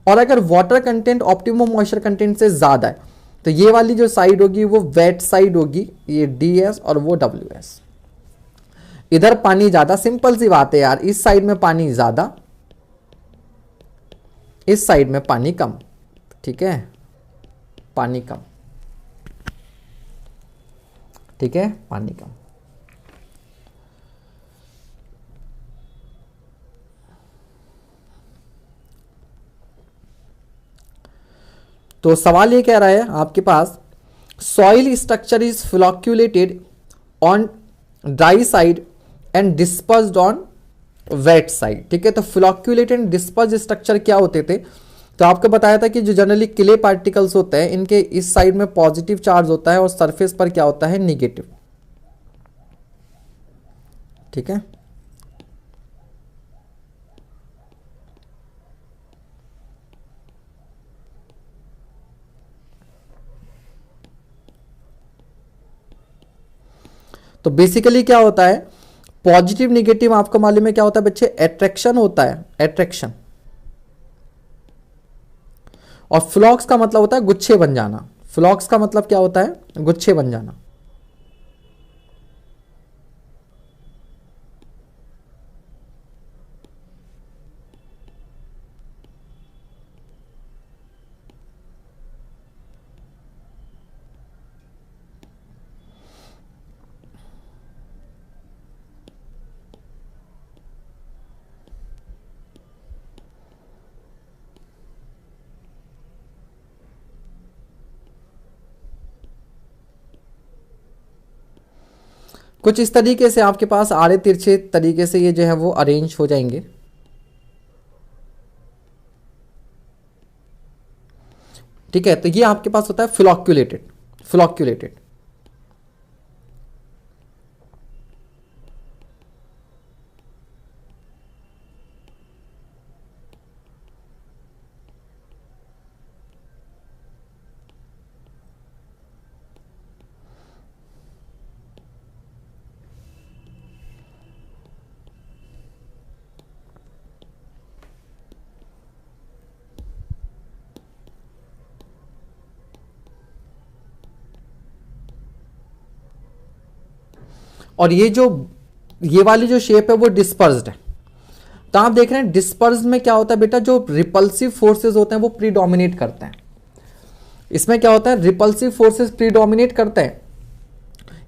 और अगर water content optimum moisture content से ज्यादा है तो ये वाली जो साइड होगी वो वेट साइड होगी, ये DS और वो WS। इधर पानी ज्यादा, सिंपल सी बात है यार, इस साइड में पानी ज्यादा, इस साइड में पानी कम, ठीक है, पानी कम, ठीक है, पानी कम। तो सवाल ये कह रहा है आपके पास, soil structure is flocculated on dry side and dispersed on wet side, ठीक है। तो फ्लोक्यूलेटेड एंड डिस्पर्स्ड स्ट्रक्चर क्या होते थे, तो आपको बताया था कि जो जनरली क्ले पार्टिकल्स होते हैं इनके इस साइड में पॉजिटिव चार्ज होता है और सरफेस पर क्या होता है, निगेटिव, ठीक है। तो बेसिकली क्या होता है, पॉजिटिव निगेटिव आपको मालूम है क्या होता है बच्चे, एट्रैक्शन होता है, एट्रैक्शन। और फ्लॉक्स का मतलब होता है गुच्छे बन जाना, फ्लॉक्स का मतलब क्या होता है, गुच्छे बन जाना। कुछ इस तरीके से आपके पास आड़े तिरछे तरीके से ये जो है वो अरेंज हो जाएंगे, ठीक है। तो ये आपके पास होता है फ्लोक्यूलेटेड। और ये वाली जो शेप है वो डिस्पर्स्ड है। तो आप देख रहे हैं डिस्पर्स में क्या होता है बेटा, जो रिपल्सिव फोर्सेस होते हैं वो प्रीडोमिनेट करते हैं। इसमें क्या होता है, रिपल्सिव फोर्सेस प्रीडोमिनेट करते हैं।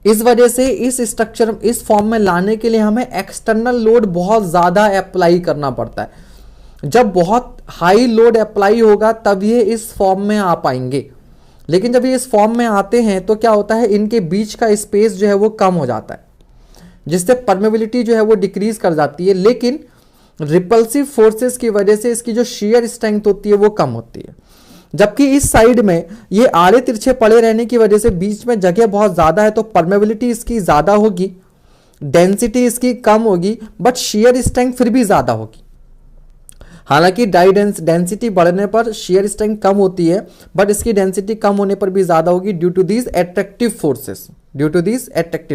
इस वजह से इस स्ट्रक्चर, इस फॉर्म में लाने के लिए हमें एक्सटर्नल लोड बहुत ज्यादा अप्लाई करना पड़ता है। जब बहुत हाई लोड अप्लाई होगा तब ये इस फॉर्म में आ पाएंगे, लेकिन जब ये इस फॉर्म में आते हैं तो क्या होता है, इनके बीच का स्पेस जो है वो कम हो जाता है। जिससे परमेबिलिटी जो है वो डिक्रीज कर जाती है, लेकिन रिपल्सिव फोर्सेस की वजह से इसकी जो शेयर स्ट्रेंथ होती है वो कम होती है। जबकि इस साइड में ये आड़े तिरछे पड़े रहने की वजह से बीच में जगह बहुत ज्यादा है, तो परमेबिलिटी इसकी ज्यादा होगी, डेंसिटी इसकी कम होगी, बट शेयर स्ट्रेंथ फिर भी ज्यादा होगी। हालांकि डेंसिटी बढ़ने पर शेयर स्ट्रेंथ कम होती है, बट इसकी डेंसिटी कम होने पर भी ज्यादा होगी due to these attractive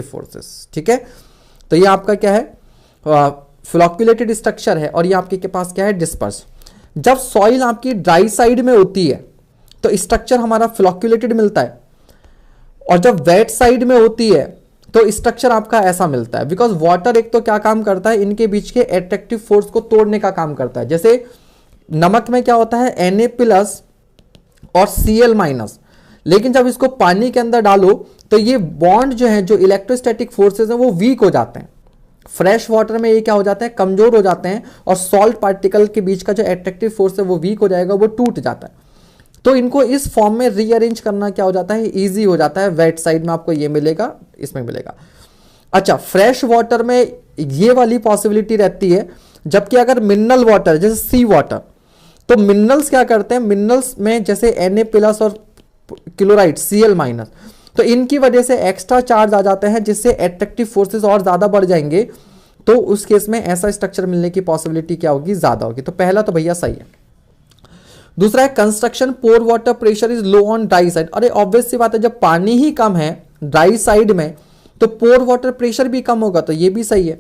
forces, ठीक है। तो ये आपका क्या है, फ्लॉक्यूलेटेड स्ट्रक्चर है, और ये आपके पास क्या है, डिस्पर्स। जब सॉइल आपकी ड्राई साइड में होती है तो स्ट्रक्चर हमारा फ्लॉक्यूलेटेड मिलता है, और जब वेट साइड में होती है तो स्ट्रक्चर आपका ऐसा मिलता है। बिकॉज वाटर एक तो क्या काम करता है, इनके बीच के एट्रैक्टिव फोर्स को तोड़ने का काम करता है। जैसे नमक में क्या होता है, Na+ और Cl-, लेकिन जब इसको पानी के अंदर डालो तो ये बॉन्ड जो है, जो इलेक्ट्रोस्टैटिक फोर्सेस हैं वो वीक हो जाते हैं। फ्रेश वाटर में ये क्या हो जाते हैं, कमजोर हो जाते हैं, और सॉल्ट पार्टिकल के बीच का जो एट्रैक्टिव फोर्स है वो वीक हो जाएगा, वो टूट जाता है। तो इनको इस फॉर्म में रीअरेंज करना क्या हो जाता है, इजी हो जाता है। वेट साइड में आपको ये मिलेगा, इसमें मिलेगा। अच्छा, फ्रेश वाटर में ये वाली पॉसिबिलिटी रहती है, जबकि अगर मिनरल वाटर जैसे सी वाटर, तो मिनरल्स क्या करते हैं, मिनरल्स में जैसे Na+ और क्लोराइड Cl-, तो इनकी वजह से एक्स्ट्रा चार्ज आ जाते हैं, जिससे एट्रैक्टिव फोर्सेस और ज्यादा बढ़ जाएंगे। तो उस केस में ऐसा स्ट्रक्चर मिलने की पॉसिबिलिटी क्या होगी, ज्यादा होगी। तो पहला तो भैया सही है। दूसरा है construction pore water pressure is low on dry side. अरे ऑब्वियस सी बात है, जब पानी ही कम है ड्राई साइड में तो पोर वाटर प्रेशर भी कम होगा, तो ये भी सही है।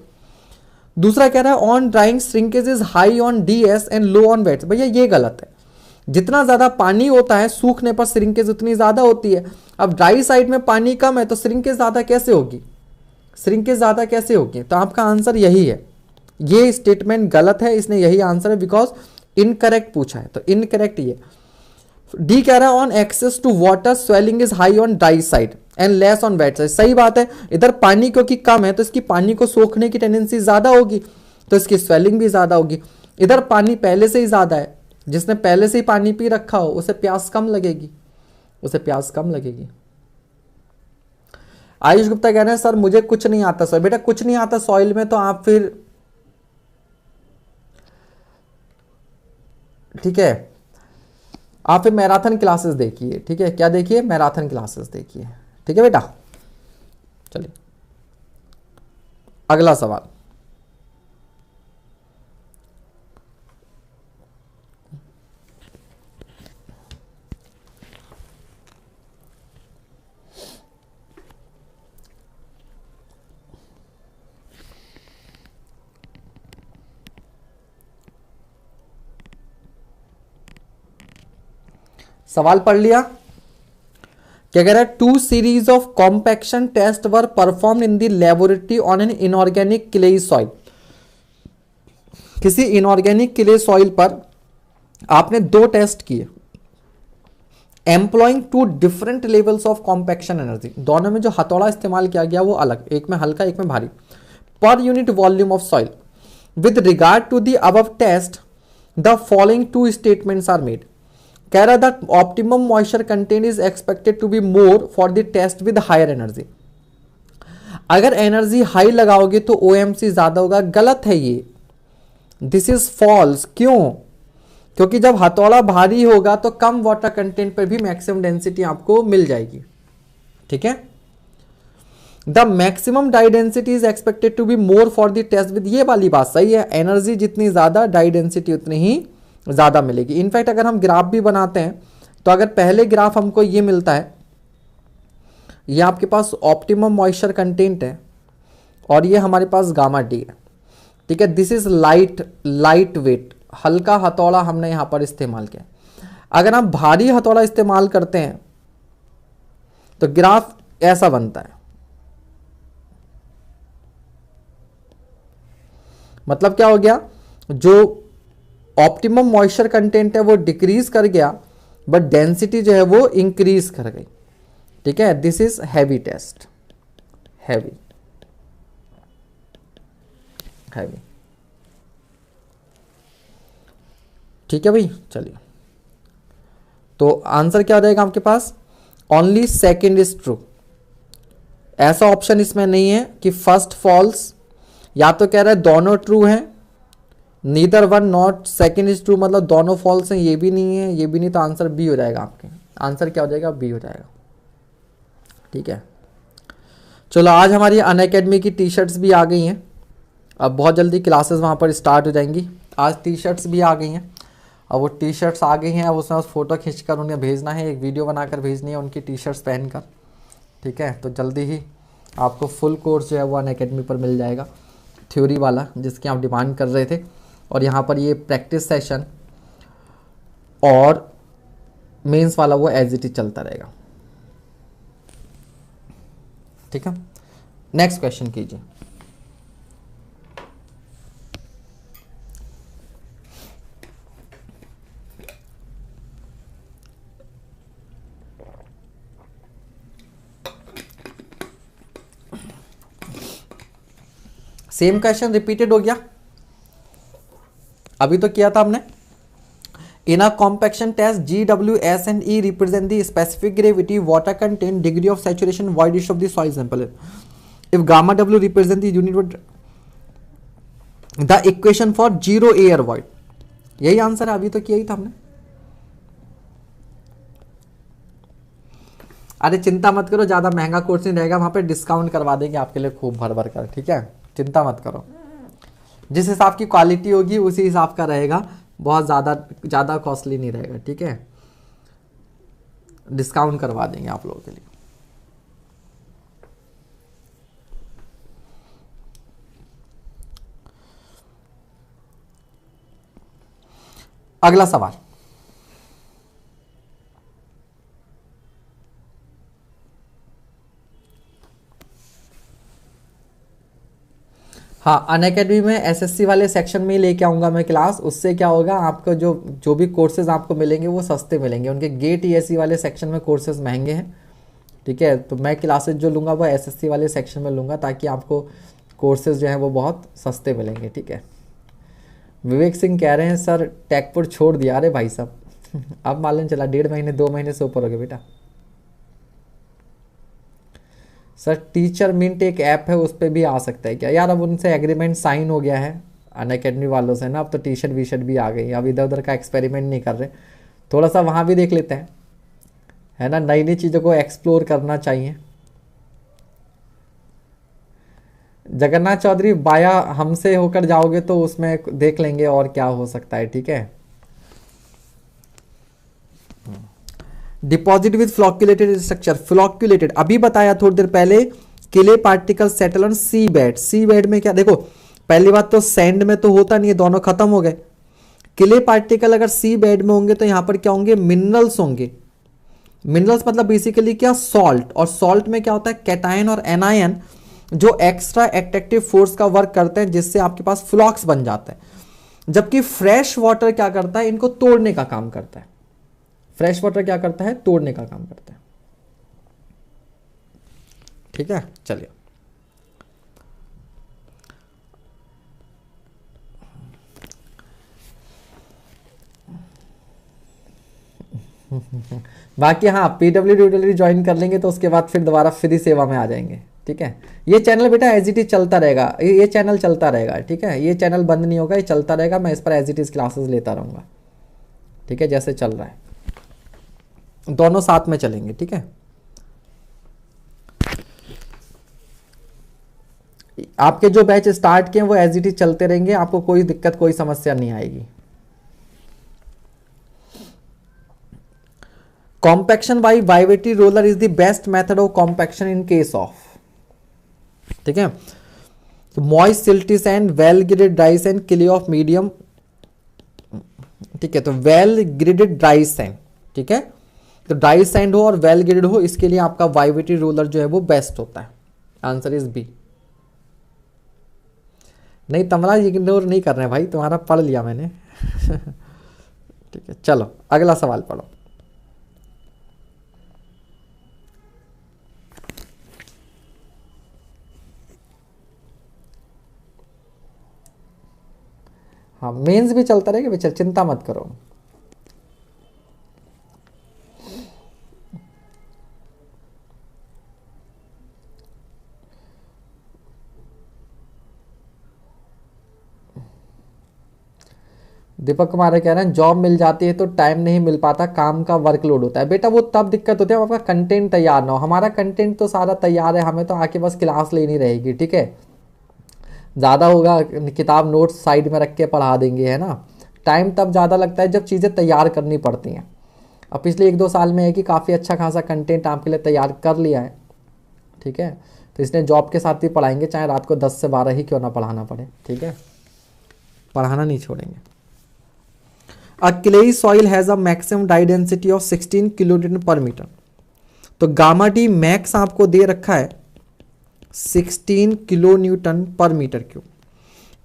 दूसरा कह रहा है on drying shrinkage is high on DS and low on wets. भैया ये गलत है। जितना ज्यादा पानी होता है सूखने पर श्रिंकेज उतनी ज्यादा होती है। अब ड्राई साइड में पानी कम है तो श्रिंकेज ज्यादा कैसे होगी, तो आपका आंसर यही है। ये स्टेटमेंट गलत है, इसने यही आंसर है, बिकॉज इनकरेक्ट पूछा है, तो इनकरेक्ट ये। डी कह रहा है on access to water swelling is high on dry side and less on wet side. सही बात है, इधर पानी क्योंकि कम है तो इसकी पानी को सोखने की टेंडेंसी ज्यादा होगी, तो इसकी स्वेलिंग भी ज्यादा होगी। इधर पानी पहले से ही ज्यादा है, जिसने पहले से ही पानी पी रखा हो उसे प्यास कम लगेगी, आयुष गुप्ता कह रहे हैं सर मुझे कुछ नहीं आता। सर बेटा कुछ नहीं आता सॉइल में, तो आप फिर ठीक है, आप फिर मैराथन क्लासेस देखिए। ठीक है, क्या देखिए, मैराथन क्लासेस देखिए। ठीक है बेटा, चलिए अगला सवाल। सवाल पढ़ लिया? क्या कह रहा है, 2 series of compaction test were perform in the laboratory on an inorganic clay soil. किसी इनऑर्गेनिक क्ले सॉइल पर आपने 2 टेस्ट किए, employing 2 different levels of compaction energy. दोनों में जो हथौड़ा इस्तेमाल किया गया वो अलग, एक में हल्का एक में भारी, पर unit volume of soil. With regard to the above test the following 2 statements are made. कह रहा था optimum moisture content is expected to be more for the test with higher energy. अगर एनर्जी हाई लगाओगे तो OMC ज्यादा होगा। गलत है ये, दिस इज फॉल्स। क्यों? क्योंकि जब हथौड़ा भारी होगा तो कम वाटर कंटेंट पर भी मैक्सिमम डेंसिटी आपको मिल जाएगी। ठीक है, the maximum dry density is expected to be more for the test with. ये वाली बात सही है, एनर्जी जितनी ज्यादा डाई डेंसिटी उतनी ही ज्यादा मिलेगी। इनफैक्ट अगर हम ग्राफ भी बनाते हैं तो अगर पहले ग्राफ हमको ये मिलता है, ये आपके पास ऑप्टिमम मॉइस्चर कंटेंट है और ये हमारे पास गामा डी है। ठीक है, दिस इज लाइट वेट, हल्का हथौड़ा हमने यहां पर इस्तेमाल किया। अगर हम भारी हथौड़ा इस्तेमाल करते हैं तो ग्राफ ऐसा बनता है। मतलब क्या हो गया, जो ऑप्टिमम मॉइस्चर कंटेंट है वो डिक्रीज कर गया, बट डेंसिटी जो है वो इंक्रीज कर गई। ठीक है, this is heavy test, heavy. ठीक है भाई, चलिए तो आंसर क्या हो जाएगा आपके पास, ओनली सेकंड इज ट्रू। ऐसा ऑप्शन इसमें नहीं है कि फर्स्ट फॉल्स, या तो कह रहा है दोनों ट्रू हैं, neither one not second is true, मतलब दोनों फॉल्स हैं, ये भी नहीं है, ये भी नहीं, तो आंसर बी हो जाएगा आपके। आंसर क्या हो जाएगा? बी हो जाएगा। ठीक है, चलो आज हमारी अनअकैडमी की टी शर्ट्स भी आ गई हैं, अब बहुत जल्दी क्लासेस वहाँ पर स्टार्ट हो जाएंगी। आज टी शर्ट्स भी आ गई हैं, अब वो टी शर्ट्स आ गई हैं, अब उसमें फ़ोटो खींचकर उन्हें भेजना है, एक वीडियो बनाकर भेजनी है उनकी टी शर्ट्स पहनकर। ठीक है, तो जल्दी ही आपको फुल कोर्स जो है वो अनअकैडमी पर मिल जाएगा, थ्योरी वाला जिसकी आप डिमांड कर रहे थे। और यहाँ पर ये प्रैक्टिस सेशन और मेंस वाला वो एज इट इज चलता रहेगा। ठीक है, नेक्स्ट क्वेश्चन कीजिए। सेम क्वेश्चन रिपीटेड हो गया, अभी तो किया था हमने। In a compaction test G, W, S and E represent the specific gravity, water content, degree of saturation, voidage of the soil sample. If gamma W represent the unit, the equation for zero air void, यही answer है, अभी तो किया ही था हमने। अरे चिंता मत करो, ज्यादा महंगा कोर्स नहीं रहेगा, वहां पे डिस्काउंट करवा देंगे आपके लिए खूब भर भर कर। ठीक है, चिंता मत करो, जिस हिसाब की क्वालिटी होगी उसी हिसाब का रहेगा, बहुत ज़्यादा कॉस्टली नहीं रहेगा। ठीक है, डिस्काउंट करवा देंगे आप लोगों के लिए। अगला सवाल, हाँ अनअकैडमी में एसएससी वाले सेक्शन में ही लेके आऊँगा मैं क्लास। उससे क्या होगा, आपको जो भी कोर्सेज आपको मिलेंगे वो सस्ते मिलेंगे। उनके गेट ईएससी वाले सेक्शन में कोर्सेज महंगे हैं। ठीक है, तो मैं क्लासेज जो लूँगा वो एसएससी वाले सेक्शन में लूँगा, ताकि आपको कोर्सेज जो हैं वो बहुत सस्ते मिलेंगे। ठीक है, विवेक सिंह कह रहे हैं सर टेकपुर छोड़ दिया। अरे भाई साहब अब मालूम चला, 1.5 महीने 2 महीने से ऊपर हो गए बेटा। सर टीचर मिंट एक ऐप है, उस पर भी आ सकता है क्या? यार अब उनसे एग्रीमेंट साइन हो गया है अनअकैडमी वालों से ना, अब तो टी शर्ट वी शर्ट भी आ गई। अब इधर उधर का एक्सपेरिमेंट नहीं कर रहे, थोड़ा सा वहाँ भी देख लेते हैं, है ना, नई नई चीज़ों को एक्सप्लोर करना चाहिए। जगन्नाथ चौधरी बाया हमसे होकर जाओगे तो उसमें देख लेंगे और क्या हो सकता है। ठीक है, deposit with flocculated structure, flocculated अभी बताया थोड़ी देर पहले, clay particle settle on sea bed. Sea bed में क्या, देखो पहली बात तो सैंड में तो होता नहीं है, दोनों खत्म हो गए। किले पार्टिकल अगर सी बेड में होंगे तो यहां पर क्या होंगे, मिनरल्स होंगे। मिनरल्स मतलब बेसिकली क्या, सॉल्ट। और सॉल्ट में क्या होता है, कैटायन और एनायन जो एक्स्ट्रा एट्रैक्टिव फोर्स का वर्क करते हैं, जिससे आपके पास फ्लॉक्स बन जाता है। जबकि फ्रेश वाटर क्या करता है, इनको तोड़ने का काम करता है। फ्रेश वाटर क्या करता है, तोड़ने का काम करता है। ठीक है, चलिए बाकी हाँ PWD ज्वाइन कर लेंगे तो उसके बाद फिर दोबारा फ्री सेवा में आ जाएंगे। ठीक है, ये चैनल बेटा एज इट इज चलता रहेगा, ये चैनल चलता रहेगा। ठीक है, ये चैनल बंद नहीं होगा, ये चलता रहेगा, मैं इस पर एज इट इज क्लासेस लेता रहूँगा। ठीक है, जैसे चल रहा है दोनों साथ में चलेंगे। ठीक है, आपके जो बैच स्टार्ट किए वो एज इट इज चलते रहेंगे, आपको कोई दिक्कत कोई समस्या नहीं आएगी। Compaction by vibratory roller is the best method of compaction in case of, ठीक है, moist silty sand, well graded dry sand, clay of medium. ठीक है, तो वेल ग्रेडेड ड्राई सैंड, ठीक है, तो ड्राई सैंड हो और वेल ग्रेडेड हो, इसके लिए आपका वाइब्रेटरी रोलर जो है वो बेस्ट होता है। Answer is B. नहीं तमरा इग्नोर नहीं कर रहे हैं भाई, तुम्हारा पढ़ लिया मैंने ठीक है, चलो अगला सवाल पढ़ो। हाँ मेंस भी चलता रहेगा बेचारा, चिंता मत करो। दीपक कुमार कह रहे हैं जॉब मिल जाती है तो टाइम नहीं मिल पाता, काम का वर्कलोड होता है। बेटा वो तब दिक्कत होती है आपका कंटेंट तैयार ना हो। हमारा कंटेंट तो सारा तैयार है, हमें तो आके बस क्लास लेनी रहेगी, ठीक है। ज़्यादा होगा किताब नोट्स साइड में रख के पढ़ा देंगे, है ना। टाइम तब ज़्यादा लगता है जब चीज़ें तैयार करनी पड़ती हैं। अब पिछले 1-2 साल में है कि काफ़ी अच्छा खासा कंटेंट आपके लिए तैयार कर लिया है, ठीक है। तो इसलिए जॉब के साथ ही पढ़ाएंगे, चाहे रात को 10 से 12 ही क्यों ना पढ़ाना पड़े, ठीक है। पढ़ाना नहीं छोड़ेंगे। A clayey soil has a maximum dry density of 16 kilonewton per metre. तो गामा डी मैक्स आपको दे रखा है 16 kilo newton per metre cube.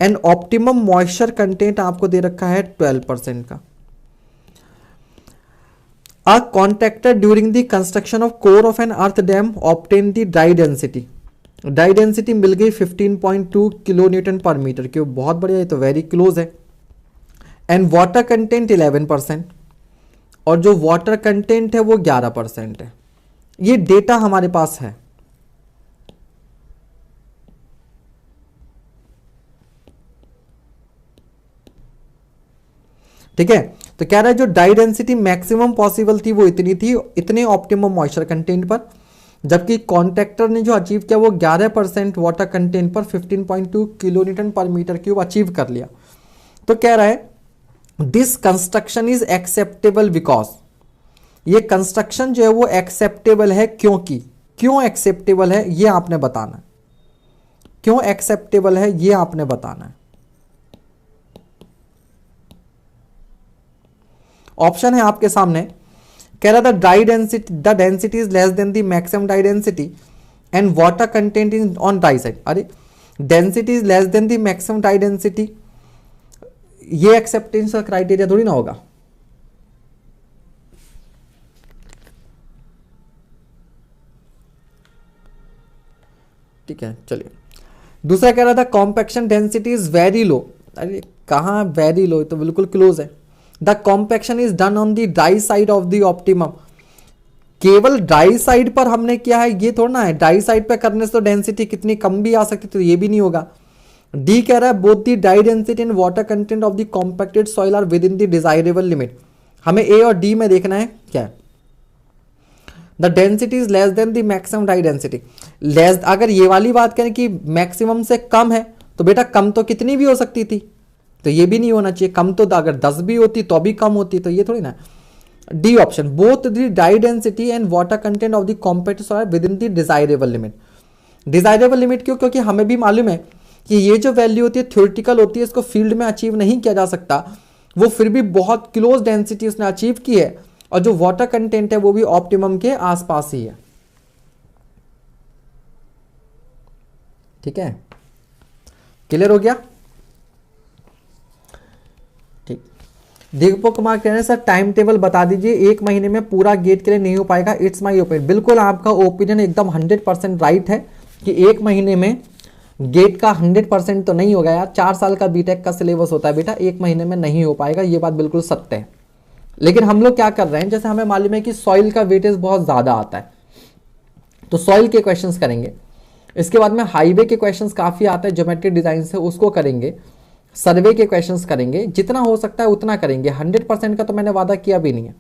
And optimum moisture content आपको दे रखा है 12% का। A contractor during the construction of core of an earth dam obtain the dry density. Dry density मिल गई 15.2 kilo newton per metre cube. बहुत बढ़िया, ये तो वेरी क्लोज है। एंड वाटर कंटेंट 11%, और जो वाटर कंटेंट है वो 11% है। ये डेटा हमारे पास है, ठीक है। तो कह रहा है जो डाई डेंसिटी मैक्सिमम पॉसिबल थी वो इतनी थी, इतने ऑप्टिमम मॉइस्चर कंटेंट पर, जबकि कॉन्ट्रैक्टर ने जो अचीव किया वो 11% वाटर कंटेंट पर 15.2 kilo newton per metre cube achieve कर लिया। तो कह रहा है this construction is acceptable because, ये कंस्ट्रक्शन जो है वो एक्सेप्टेबल है क्योंकि। क्यों एक्सेप्टेबल है ये आपने बताना है, क्यों एक्सेप्टेबल है ये आपने बताना है। ऑप्शन है आपके सामने, कह रहा था dry density, the density is less than the maximum dry density and water content is on dry side. अरे density is less than the maximum dry density, ये एक्सेप्टेंस का क्राइटेरिया थोड़ी ना होगा। ठीक है, चलिए दूसरा कह रहा था compaction density is very low. अरे कहाँ वेरी लो, तो बिल्कुल क्लोज है। The compaction is done on the dry side of the optimum. केवल ड्राई साइड पर हमने किया है ये थोड़ा ना है, ड्राई साइड पर करने से तो डेंसिटी कितनी कम भी आ सकती, तो ये भी नहीं होगा। डी कह रहा है both the dry density and water content of the compacted soil are within the desirable limit. हमें ए और डी में देखना है क्या है। The density is less than the maximum dry density. Less, अगर ये वाली बात करें कि मैक्सिमम से कम है तो बेटा कम तो कितनी भी हो सकती थी, तो ये भी नहीं होना चाहिए। कम तो अगर 10 भी होती तो भी कम होती, तो ये थोड़ी ना। D option both the dry density and water content of the compact soil with in the desirable limit. Desirable limit क्यों? क्योंकि हमें भी मालूम है कि ये जो वैल्यू होती है थ्योरेटिकल होती है, इसको फील्ड में अचीव नहीं किया जा सकता। वो फिर भी बहुत क्लोज डेंसिटी उसने अचीव की है, और जो वाटर कंटेंट है वो भी ऑप्टिमम के आसपास ही है। ठीक है, क्लियर हो गया? ठीक। दीपक कुमार कह रहे हैं सर टाइम टेबल बता दीजिए, 1 महीने में पूरा गेट के लिए नहीं हो पाएगा। It's my opinion. बिल्कुल आपका ओपिनियन एकदम 100% राइट है कि 1 महीने में गेट का 100% तो नहीं होगा यार। 4 साल का बीटेक का सिलेबस होता है बेटा, 1 महीने में नहीं हो पाएगा, ये बात बिल्कुल सत्य है। लेकिन हम लोग क्या कर रहे हैं, जैसे हमें मालूम है कि सॉइल का वेटेज बहुत ज्यादा आता है, तो सॉइल के क्वेश्चंस करेंगे। इसके बाद में हाईवे के क्वेश्चंस काफी आते हैं ज्योमेट्रिक डिजाइन से, उसको करेंगे। सर्वे के क्वेश्चंस करेंगे, जितना हो सकता है उतना करेंगे। 100% का तो मैंने वादा किया भी नहीं है,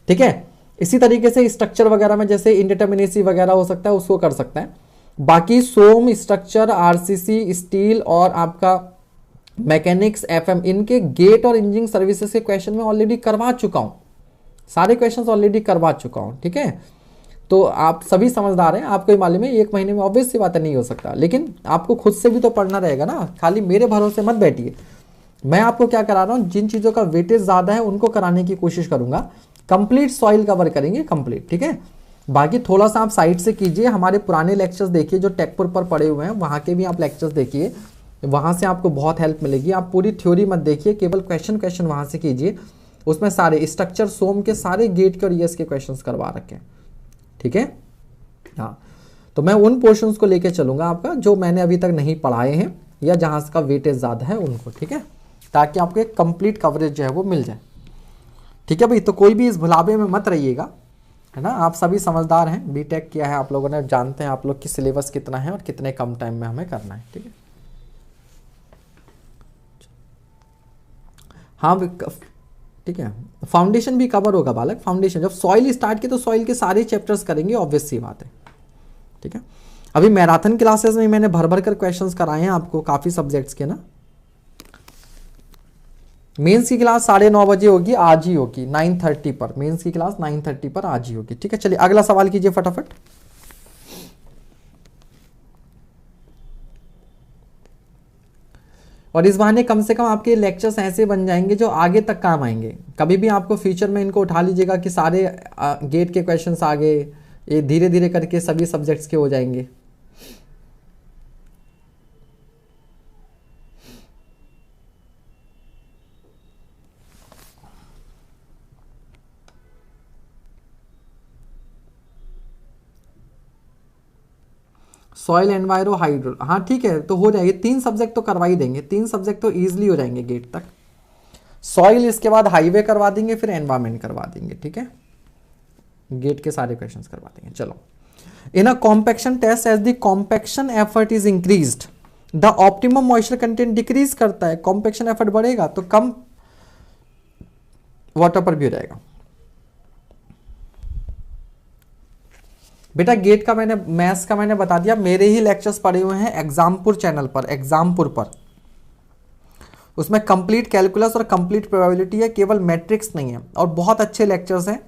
ठीक है। इसी तरीके से स्ट्रक्चर वगैरह में जैसे इंडिटर्मिनेसी वगैरह हो सकता है, उसको कर सकते हैं। बाकी सोम, स्ट्रक्चर, आरसीसी, स्टील और आपका मैकेनिक्स, एफएम, इनके गेट और इंजीनियरिंग सर्विसेज के क्वेश्चन में ऑलरेडी करवा चुका हूं, सारे क्वेश्चंस ऑलरेडी करवा चुका हूं, ठीक है। तो आप सभी समझदार हैं, आपको ही मालूम है 1 महीने में ऑब्वियस सी बात नहीं हो सकता, लेकिन आपको खुद से भी तो पढ़ना रहेगा ना, खाली मेरे भरोसे मत बैठिए। मैं आपको क्या करा रहा हूं, जिन चीजों का वेटेज ज्यादा है उनको कराने की कोशिश करूंगा। कंप्लीट सॉइल कवर करेंगे, कंप्लीट, ठीक है। बाकी थोड़ा सा आप साइड से कीजिए, हमारे पुराने लेक्चर्स देखिए जो टेकपुर पर पड़े हुए हैं, वहां के भी आप लेक्चर्स देखिए, वहां से आपको बहुत हेल्प मिलेगी। आप पूरी थ्योरी मत देखिए, केवल क्वेश्चन वहां से कीजिए। उसमें सारे स्ट्रक्चर, सोम के सारे गेट के और ईएस के क्वेश्चंस करवा रखे हैं, ठीक है। हाँ, तो मैं उन पोर्शंस को लेके चलूंगा आपका जो मैंने अभी तक नहीं पढ़ाए हैं या जहां का वेटेज ज्यादा है उनको, ठीक है, ताकि आपको एक कंप्लीट कवरेज जो है वो मिल जाए, ठीक है भाई। तो कोई भी इस भुलावे में मत रहिएगा, है ना। आप सभी समझदार हैं, बीटेक किया है आप लोगों ने, जानते हैं आप लोग की सिलेबस कितना है और कितने कम टाइम में हमें करना है, ठीक है। हाँ ठीक है, फाउंडेशन भी कवर होगा बालक। फाउंडेशन जब सॉइल स्टार्ट किए तो सॉइल के सारे चैप्टर्स करेंगे, ऑब्वियस सी बात है। ठीक है, अभी मैराथन क्लासेस में मैंने भर भर कर क्वेश्चंस कराए हैं आपको काफी सब्जेक्ट्स के ना। मेंस की क्लास 9:30 बजे होगी, आज ही होगी 9:30 पर। मेंस की क्लास 9:30 पर आज ही होगी। ठीक है, चलिए अगला सवाल कीजिए फटाफट। और इस बहाने कम से कम आपके लेक्चर्स ऐसे बन जाएंगे जो आगे तक काम आएंगे। कभी भी आपको फ्यूचर में इनको उठा लीजिएगा कि सारे गेट के क्वेश्चंस आ गए, ये धीरे धीरे करके सभी सब्जेक्ट्स के हो जाएंगे। सॉइल, एनवायरो, हाइड्रो, हाँ ठीक है, तो हो जाएगी। 3 सब्जेक्ट तो करवा ही देंगे, 3 सब्जेक्ट तो इजीली हो जाएंगे गेट तक। सॉइल, इसके बाद हाईवे करवा देंगे, फिर एनवायरमेंट करवा देंगे। ठीक है, गेट के सारे क्वेश्चंस करवा देंगे। चलो, in a compaction test as the compaction effort is increased the optimum moisture content decrease करता है। कॉम्पैक्शन एफर्ट बढ़ेगा तो कम वाटर पर भी हो जाएगा। बेटा गेट का मैंने, मैथ्स का मैंने बता दिया, मेरे ही लेक्चर्स पड़े हुए हैं एग्जामपुर चैनल पर, एग्जामपुर पर। उसमें कंप्लीट कैलकुलस और कंप्लीट प्रोबेबिलिटी है, केवल मैट्रिक्स नहीं है। और बहुत अच्छे लेक्चर्स हैं,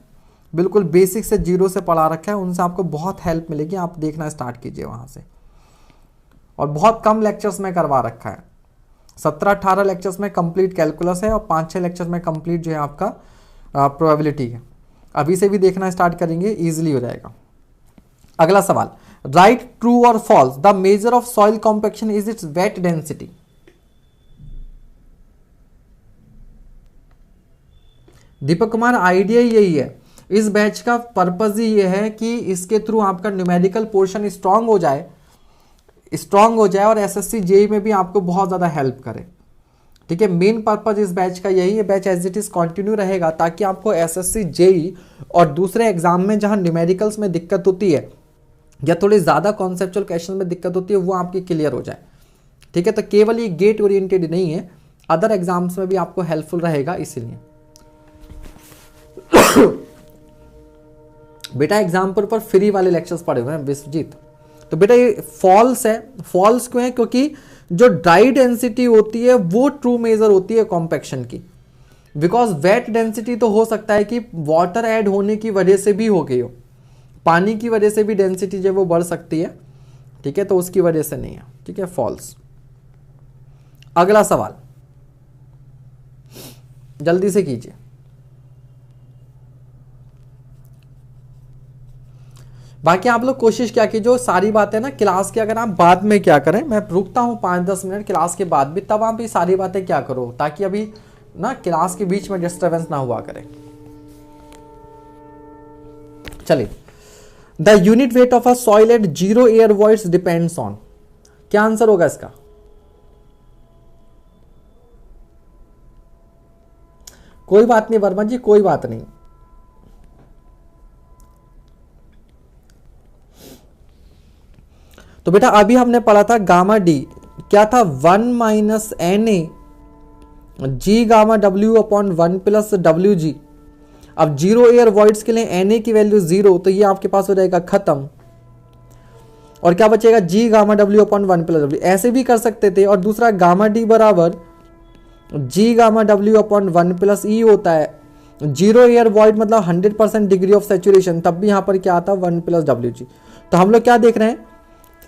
बिल्कुल बेसिक से जीरो से पढ़ा रखा है, उनसे आपको बहुत हेल्प मिलेगी। आप देखना स्टार्ट कीजिए वहाँ से। और बहुत कम लेक्चर्स में करवा रखा है, 17-18 लेक्चर्स में कंप्लीट कैलकुलस है और 5-6 लेक्चर्स में कंप्लीट जो है आपका प्रोबेबिलिटी है। अभी से भी देखना स्टार्ट करेंगे, ईजिली हो जाएगा। अगला सवाल, राइट ट्रू और false, the measure of soil compaction is its wet density. Deepak Kumar, idea यही है, इस बैच का पर्पज ही ये है कि इसके थ्रू आपका न्यूमेरिकल पोर्शन स्ट्रांग हो जाए और एसएससी जेई में भी आपको बहुत ज्यादा हेल्प करे। ठीक है, मेन पर्पज इस बैच का यही है। Batch as it is continue रहेगा ताकि आपको एसएससी जेई और दूसरे एग्जाम में जहां न्यूमेरिकल्स में दिक्कत होती है या थोड़ी ज्यादा कॉन्सेप्चुअल क्वेश्चन में दिक्कत होती है, वो आपकी क्लियर हो जाए। ठीक है, तो केवल ये गेट ओरिएंटेड नहीं है, अदर एग्जाम्स में भी आपको हेल्पफुल रहेगा। इसीलिए बेटा एग्जाम्पल पर फ्री वाले लेक्चर्स पढ़े हुए हैं विश्वजीत। तो बेटा ये फॉल्स है। फॉल्स क्यों है? क्योंकि जो ड्राई डेंसिटी होती है वो ट्रू मेजर होती है कॉम्पैक्शन की। बिकॉज वेट डेंसिटी तो हो सकता है कि वाटर ऐड होने की वजह से भी हो गई हो, पानी की वजह से भी डेंसिटी जो वो बढ़ सकती है। ठीक है, तो उसकी वजह से नहीं है। ठीक है, फॉल्स। अगला सवाल जल्दी से कीजिए। बाकी आप लोग कोशिश क्या की, जो सारी बातें ना क्लास के, अगर आप बाद में क्या करें, मैं रुकता हूं 5-10 मिनट क्लास के बाद भी, तब आप ये सारी बातें क्या करो, ताकि अभी ना क्लास के बीच में डिस्टर्बेंस ना हुआ करे। चलिए, the unit weight of a soil eight 0 air voids depends on, क्या आंसर होगा इसका? कोई बात नहीं वर्मा जी, कोई बात नहीं। तो बेटा अभी हमने पढ़ा था गामा डी क्या था, 1 minus N A G gamma W upon 1 plus W G. अब 0 एयर वॉइड्स के लिए एन ए की वैल्यू 0, तो ये आपके पास हो जाएगा खत्म। और क्या बचेगा, जी gamma W upon 1 plus W. ऐसे भी कर सकते थे। और दूसरा गामा डी बराबर G gamma W upon 1 plus e होता है। 0 एयर वॉइड मतलब 100% डिग्री ऑफ सेचुरेशन, तब भी यहां पर क्या आता है 1 प्लस डब्ल्यू जी। तो हम लोग क्या देख रहे हैं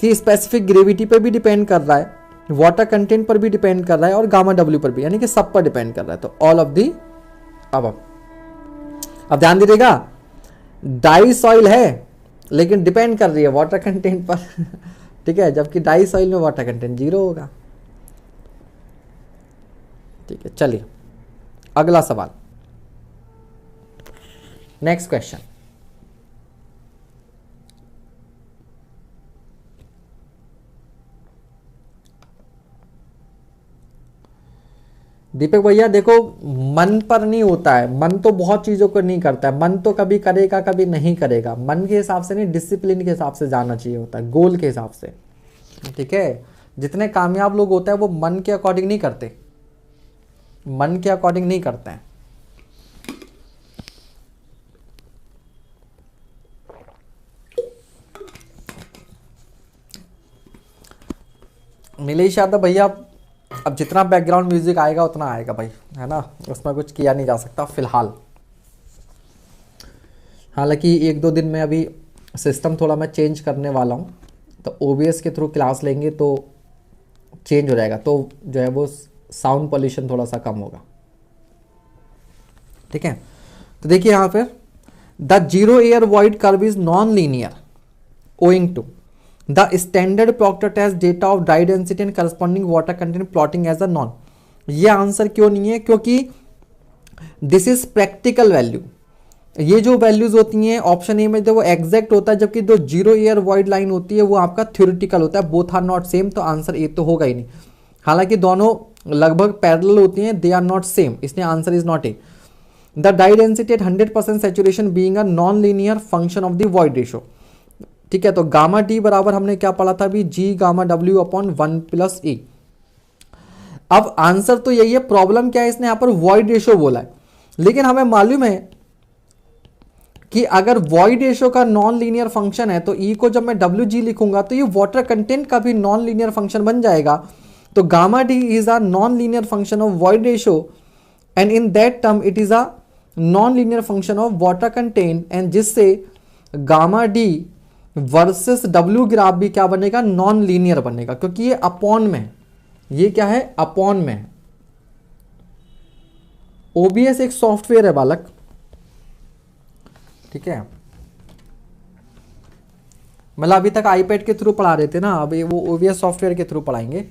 कि स्पेसिफिक ग्रेविटी पे भी डिपेंड कर रहा है, वाटर कंटेंट पर भी डिपेंड कर रहा है और गामा डब्ल्यू पर भी, यानी कि सब पर डिपेंड कर रहा है। तो ऑल ऑफ दी अब ध्यान दीजिएगा, डाई सॉइल है लेकिन डिपेंड कर रही है वाटर कंटेंट पर। ठीक है, जबकि डाई सॉइल में वाटर कंटेंट 0 होगा। ठीक है, चलिए अगला सवाल, नेक्स्ट क्वेश्चन। दीपक भैया देखो, मन पर नहीं होता है, मन तो बहुत चीजों को नहीं करता है। मन तो कभी करेगा कभी नहीं करेगा। मन के हिसाब से नहीं, डिसिप्लिन के हिसाब से जाना चाहिए होता है, गोल के हिसाब से। ठीक है, जितने कामयाब लोग होते हैं वो मन के अकॉर्डिंग नहीं करते, मन के अकॉर्डिंग नहीं करते हैं। नीलेश यादव भैया, अब जितना बैकग्राउंड म्यूजिक आएगा उतना आएगा भाई, है ना, उसमें कुछ किया नहीं जा सकता फिलहाल। हालांकि एक दो दिन में अभी सिस्टम थोड़ा मैं चेंज करने वाला हूँ, तो OBS के थ्रू क्लास लेंगे तो चेंज हो जाएगा, तो जो है वो साउंड पॉल्यूशन थोड़ा सा कम होगा। ठीक है, तो देखिए यहाँ पर the zero air void curve is non linear owing to the standard Proctor test data of dry density and corresponding water content plotting as a non. ये आंसर क्यों नहीं है? क्योंकि दिस इज प्रैक्टिकल वैल्यू। ये जो values होती हैं option A में जो वो एग्जैक्ट होता है, जबकि जो जीरो एयर वॉइड लाइन होती है वो आपका थ्योरेटिकल होता है। बोथ आर नॉट सेम, तो आंसर ए तो होगा ही नहीं। हालांकि दोनों लगभग पैरेलल होती हैं, दे आर नॉट सेम, इसलिए answer is not A. The dry density at 100% saturation being a non linear function of the void ratio. ठीक है, तो गामा डी बराबर हमने क्या पढ़ा था अभी, जी गामा डब्ल्यू अपॉन 1+E। अब आंसर तो यही है, प्रॉब्लम क्या है, इसने यहां पर वॉइड रेशो बोला है, लेकिन हमें मालूम है कि अगर वॉइड रेशो का नॉन लीनियर फंक्शन है तो ई को जब मैं WG लिखूंगा तो ये वाटर कंटेंट का भी नॉन लीनियर फंक्शन बन जाएगा। तो gamma d is a non linear function of void ratio and in that term it is a non linear function of water content, and जिससे gamma d versus W graph भी क्या बनेगा, non linear बनेगा, क्योंकि ये upon में है। ये क्या है, अपॉन में है। OBS एक सॉफ्टवेयर है बालक, ठीक है, मतलब अभी तक आईपैड के थ्रू पढ़ा रहे थे ना, अभी वो OBS सॉफ्टवेयर के थ्रू पढ़ाएंगे।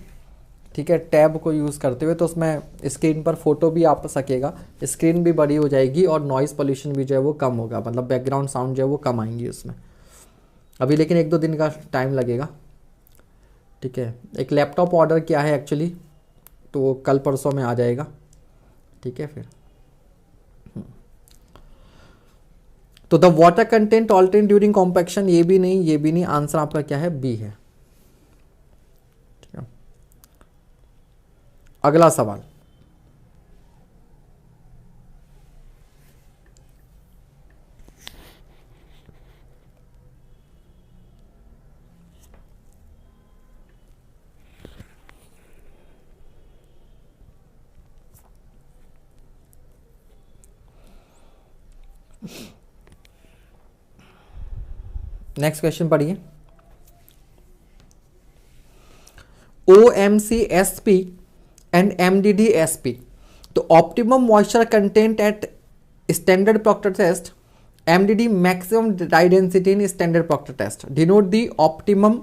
ठीक है, टैब को यूज़ करते हुए, तो उसमें स्क्रीन पर फोटो भी आ सकेगा, स्क्रीन भी बड़ी हो जाएगी और नॉइज़ पोल्यूशन भी जो है वो कम होगा, मतलब बैकग्राउंड साउंड जो है वो कम आएंगी उसमें अभी, लेकिन एक दो दिन का टाइम लगेगा। ठीक है, एक लैपटॉप ऑर्डर किया है एक्चुअली, तो वो कल परसों में आ जाएगा। ठीक है, फिर तो the water content alternate during compaction, ये भी नहीं, ये भी नहीं, आंसर आपका क्या है, बी है। ठीक है, अगला सवाल, नेक्स्ट क्वेश्चन पढ़िए। OMC-SP एंड MDD-SP, तो optimum moisture content at standard Proctor test, MDD maximum dry density in standard Proctor test, denote the optimum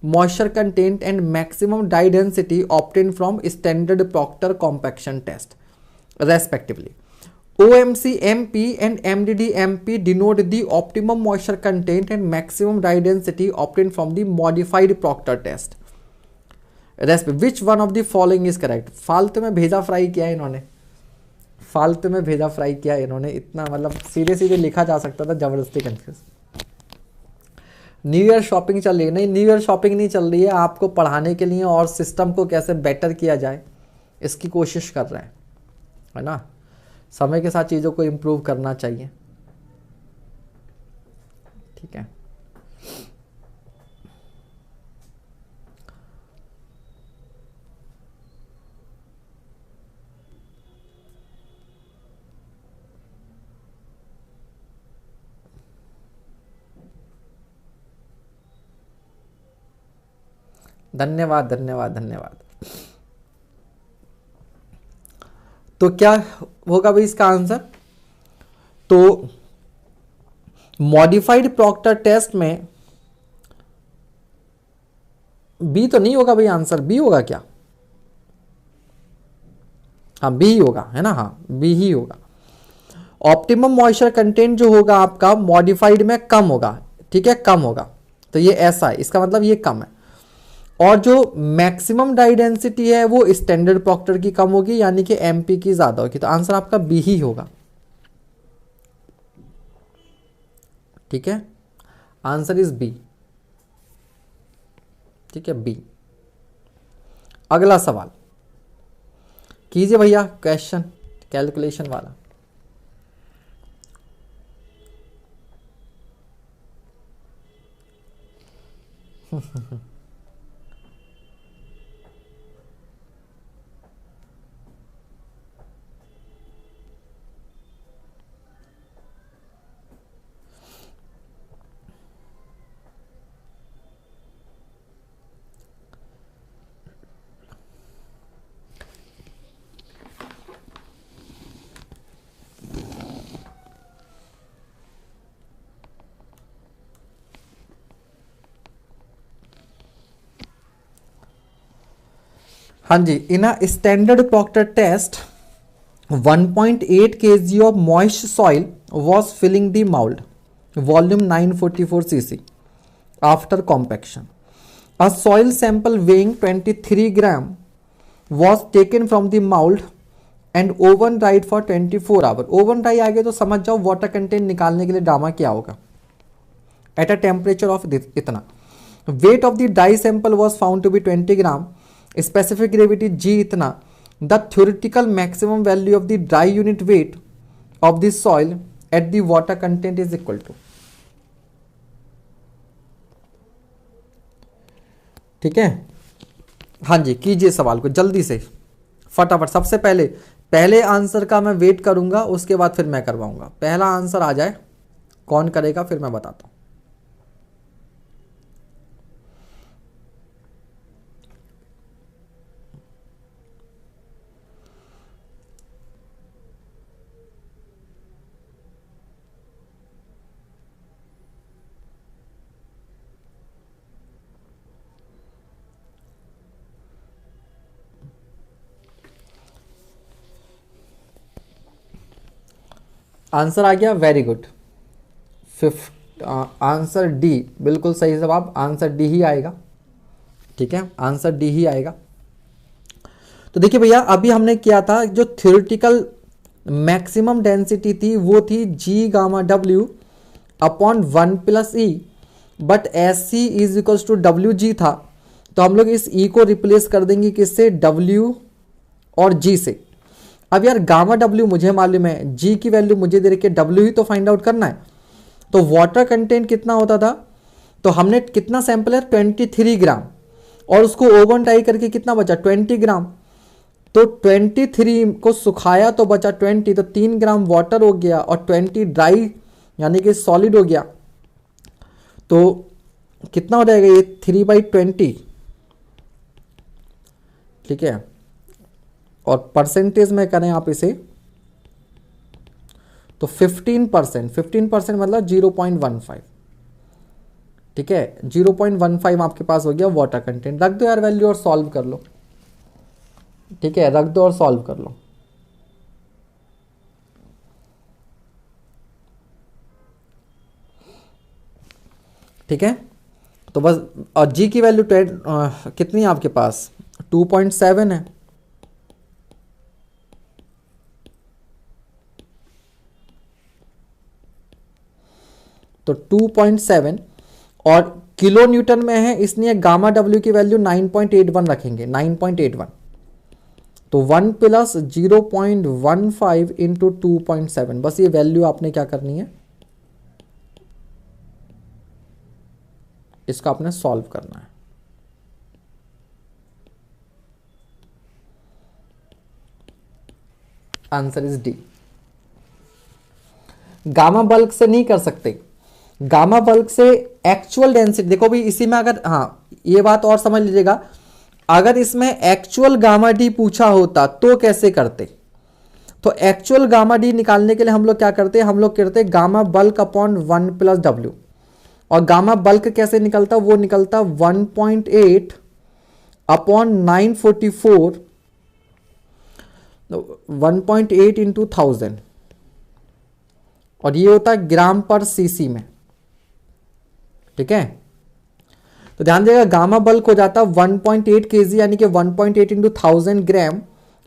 moisture content and maximum dry density obtain from standard Proctor compaction test respectively. OMC-MP and MDD-MP denote the optimum moisture content and maximum dye density obtained from the modified Proctor test. Which one of the following is correct? फालतू में भेजा fry किया इन्होंने, फालतू में भेजा fry किया इन्होंने, इतना मतलब सीधे सीधे लिखा जा सकता था, जबरदस्ती कंफ्यूज। न्यू ईयर शॉपिंग चल रही है, नहीं न्यू ईयर शॉपिंग नहीं चल रही है, आपको पढ़ाने के लिए और सिस्टम को कैसे बेटर किया जाए इसकी कोशिश कर रहे हैं, है ना। समय के साथ चीज़ों को इम्प्रूव करना चाहिए। ठीक है, धन्यवाद धन्यवाद धन्यवाद। तो क्या होगा भाई इसका आंसर, तो मॉडिफाइड प्रॉक्टर टेस्ट में बी तो नहीं होगा भाई, आंसर बी होगा क्या, हाँ बी ही होगा, है ना, हाँ बी ही होगा। ऑप्टिमम मॉइस्चर कंटेंट जो होगा आपका मॉडिफाइड में कम होगा, ठीक है, कम होगा, तो ये ऐसा है, इसका मतलब ये कम है। और जो मैक्सिमम डाई डेंसिटी है वो स्टैंडर्ड प्रॉक्टर की कम होगी, यानी कि MP की ज्यादा होगी, तो आंसर आपका बी ही होगा। ठीक है, आंसर इज बी। ठीक है, बी। अगला सवाल, कीजिए भैया क्वेश्चन कैलकुलेशन वाला। हाँ जी, in a standard Proctor test 1.8 kg of moist soil was filling the mold, volume 944 cc. After compaction, a soil sample weighing 23 gram was taken from the mold and oven dried for 24 hours. Oven dry आ गया तो समझ जाओ water content निकालने के लिए ड्रामा क्या होगा, एट अ टेम्परेचर ऑफ इतना. Weight of the dry sample was found to be 20 gram, specific gravity G इतना. The theoretical maximum value of the dry unit weight of the soil at the water content is equal to. ठीक है, हाँ जी कीजिए सवाल को जल्दी से फटाफट. सबसे पहले आंसर का मैं वेट करूंगा, उसके बाद फिर मैं करवाऊंगा. पहला आंसर आ जाए कौन करेगा फिर मैं बताता हूं. आंसर आ गया, वेरी गुड. आंसर डी बिल्कुल सही जवाब. आंसर डी ही आएगा. ठीक है, आंसर डी ही आएगा. तो देखिए भैया अभी हमने किया था, जो थ्योरेटिकल मैक्सिमम डेंसिटी थी वो थी G gamma W upon 1 plus E, but S C is equals to W G था. तो हम लोग इस ई को रिप्लेस कर देंगे किससे, डब्ल्यू और जी से. अब यार गामा डब्ल्यू मुझे मालूम है, जी की वैल्यू मुझे दे रखी है, डब्ल्यू ही तो फाइंड आउट करना है. तो वाटर कंटेंट कितना होता था, तो हमने कितना सैंपल है 23 ग्राम, और उसको ओवन ड्राई करके कितना बचा 20 ग्राम. तो 23 को सुखाया तो बचा 20, तो 3 ग्राम वाटर हो गया और 20 ड्राई यानी कि सॉलिड हो गया. तो कितना हो जाएगा ये 3/20. ठीक है, और परसेंटेज में करें आप इसे तो 15% मतलब 0.15. ठीक है, 0.15 आपके पास हो गया वाटर कंटेंट. रख दो यार वैल्यू और सॉल्व कर लो. ठीक है, रख दो और सॉल्व कर लो. ठीक है, तो बस. और जी की वैल्यू कितनी है आपके पास, 2.7 है. तो 2.7 और किलो न्यूटन में है, इसलिए गामा डब्ल्यू की वैल्यू 9.81 रखेंगे. 9.81 तो 1 प्लस 0.15 इंटू 2.7. बस ये वैल्यू आपने क्या करनी है, इसका आपने सॉल्व करना है. Answer is D. Gamma bulk से नहीं कर सकते. गामा बल्क से एक्चुअल डेंसिटी देखो भी इसी में, अगर हाँ ये बात और समझ लीजिएगा, अगर इसमें एक्चुअल गामा डी पूछा होता तो कैसे करते. तो एक्चुअल गामा डी निकालने के लिए हम लोग क्या करते, हम लोग करते gamma bulk upon 1 plus W. और गामा बल्क कैसे निकलता, वो निकलता 1.8 अपॉन 944, 1.8 इंटू 1000, और ये होता है ग्राम पर सीसी में. ठीक है, तो ध्यान देगा गामा बल्क हो जाता 1.8 केजी यानी कि 1.8 इंटू 1000 ग्राम,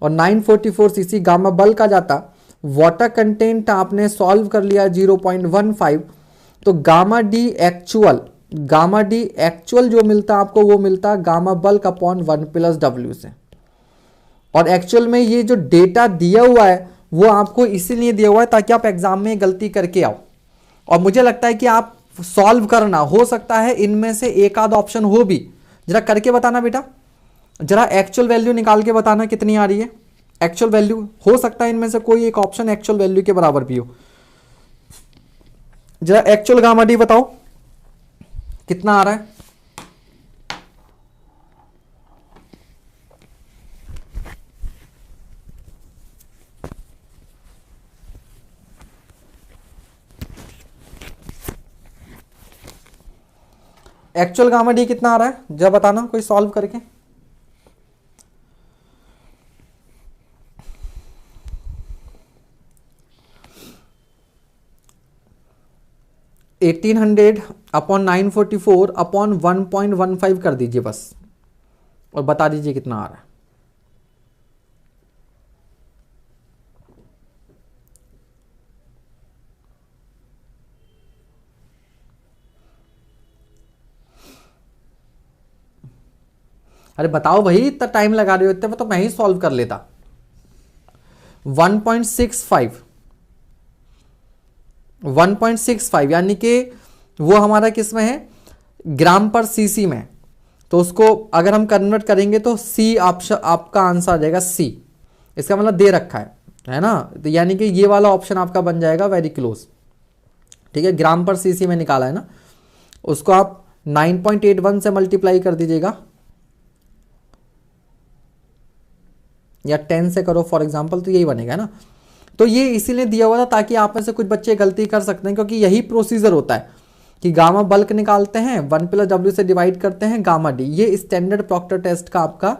और 944 सीसी गामा बल्क आ जाता. वाटर कंटेंट आपने सॉल्व कर लिया 0.15. तो गामा डी एक्चुअल जो मिलता आपको वो मिलता gamma bulk upon 1 plus W से. और एक्चुअल में ये जो डेटा दिया हुआ है वो आपको इसीलिए दिया हुआ है ताकि आप एग्जाम में गलती करके आओ। और मुझे लगता है कि आप सॉल्व करना, हो सकता है इनमें से एक आध ऑप्शन हो भी। जरा करके बताना बेटा, जरा एक्चुअल वैल्यू निकाल के बताना कितनी आ रही है। एक्चुअल वैल्यू हो सकता है इनमें से कोई एक ऑप्शन एक्चुअल वैल्यू के बराबर भी हो। जरा एक्चुअल गामा डी बताओ कितना आ रहा है। एक्चुअल गामा डी कितना आ रहा है जरा बताना कोई सॉल्व करके। एटीन 1800 अपॉन 944 अपॉन 1.15 कर दीजिए बस, और बता दीजिए कितना आ रहा है। अरे बताओ भाई, इतना टाइम लगा रहे हो, इतने में तो मैं ही सॉल्व कर लेता। 1.65 1.65 यानी कि वो हमारा किस में है, ग्राम पर सीसी में। तो उसको अगर हम कन्वर्ट करेंगे तो सी ऑप्शन आपका आंसर आ जाएगा सी। इसका मतलब दे रखा है ना, तो यानी कि ये वाला ऑप्शन आपका बन जाएगा वेरी क्लोज। ठीक है, ग्राम पर सीसी में निकाला है ना, उसको आप 9.81 से मल्टीप्लाई कर दीजिएगा या 10 से करो फॉर एग्जांपल, तो यही बनेगा ना। तो ये इसीलिए दिया हुआ था ताकि आप में से कुछ बच्चे गलती कर सकते हैं, क्योंकि यही प्रोसीजर होता है कि गामा बल्क निकालते हैं 1 + W से डिवाइड करते हैं गामा डी। ये स्टैंडर्ड प्रॉक्टर टेस्ट का आपका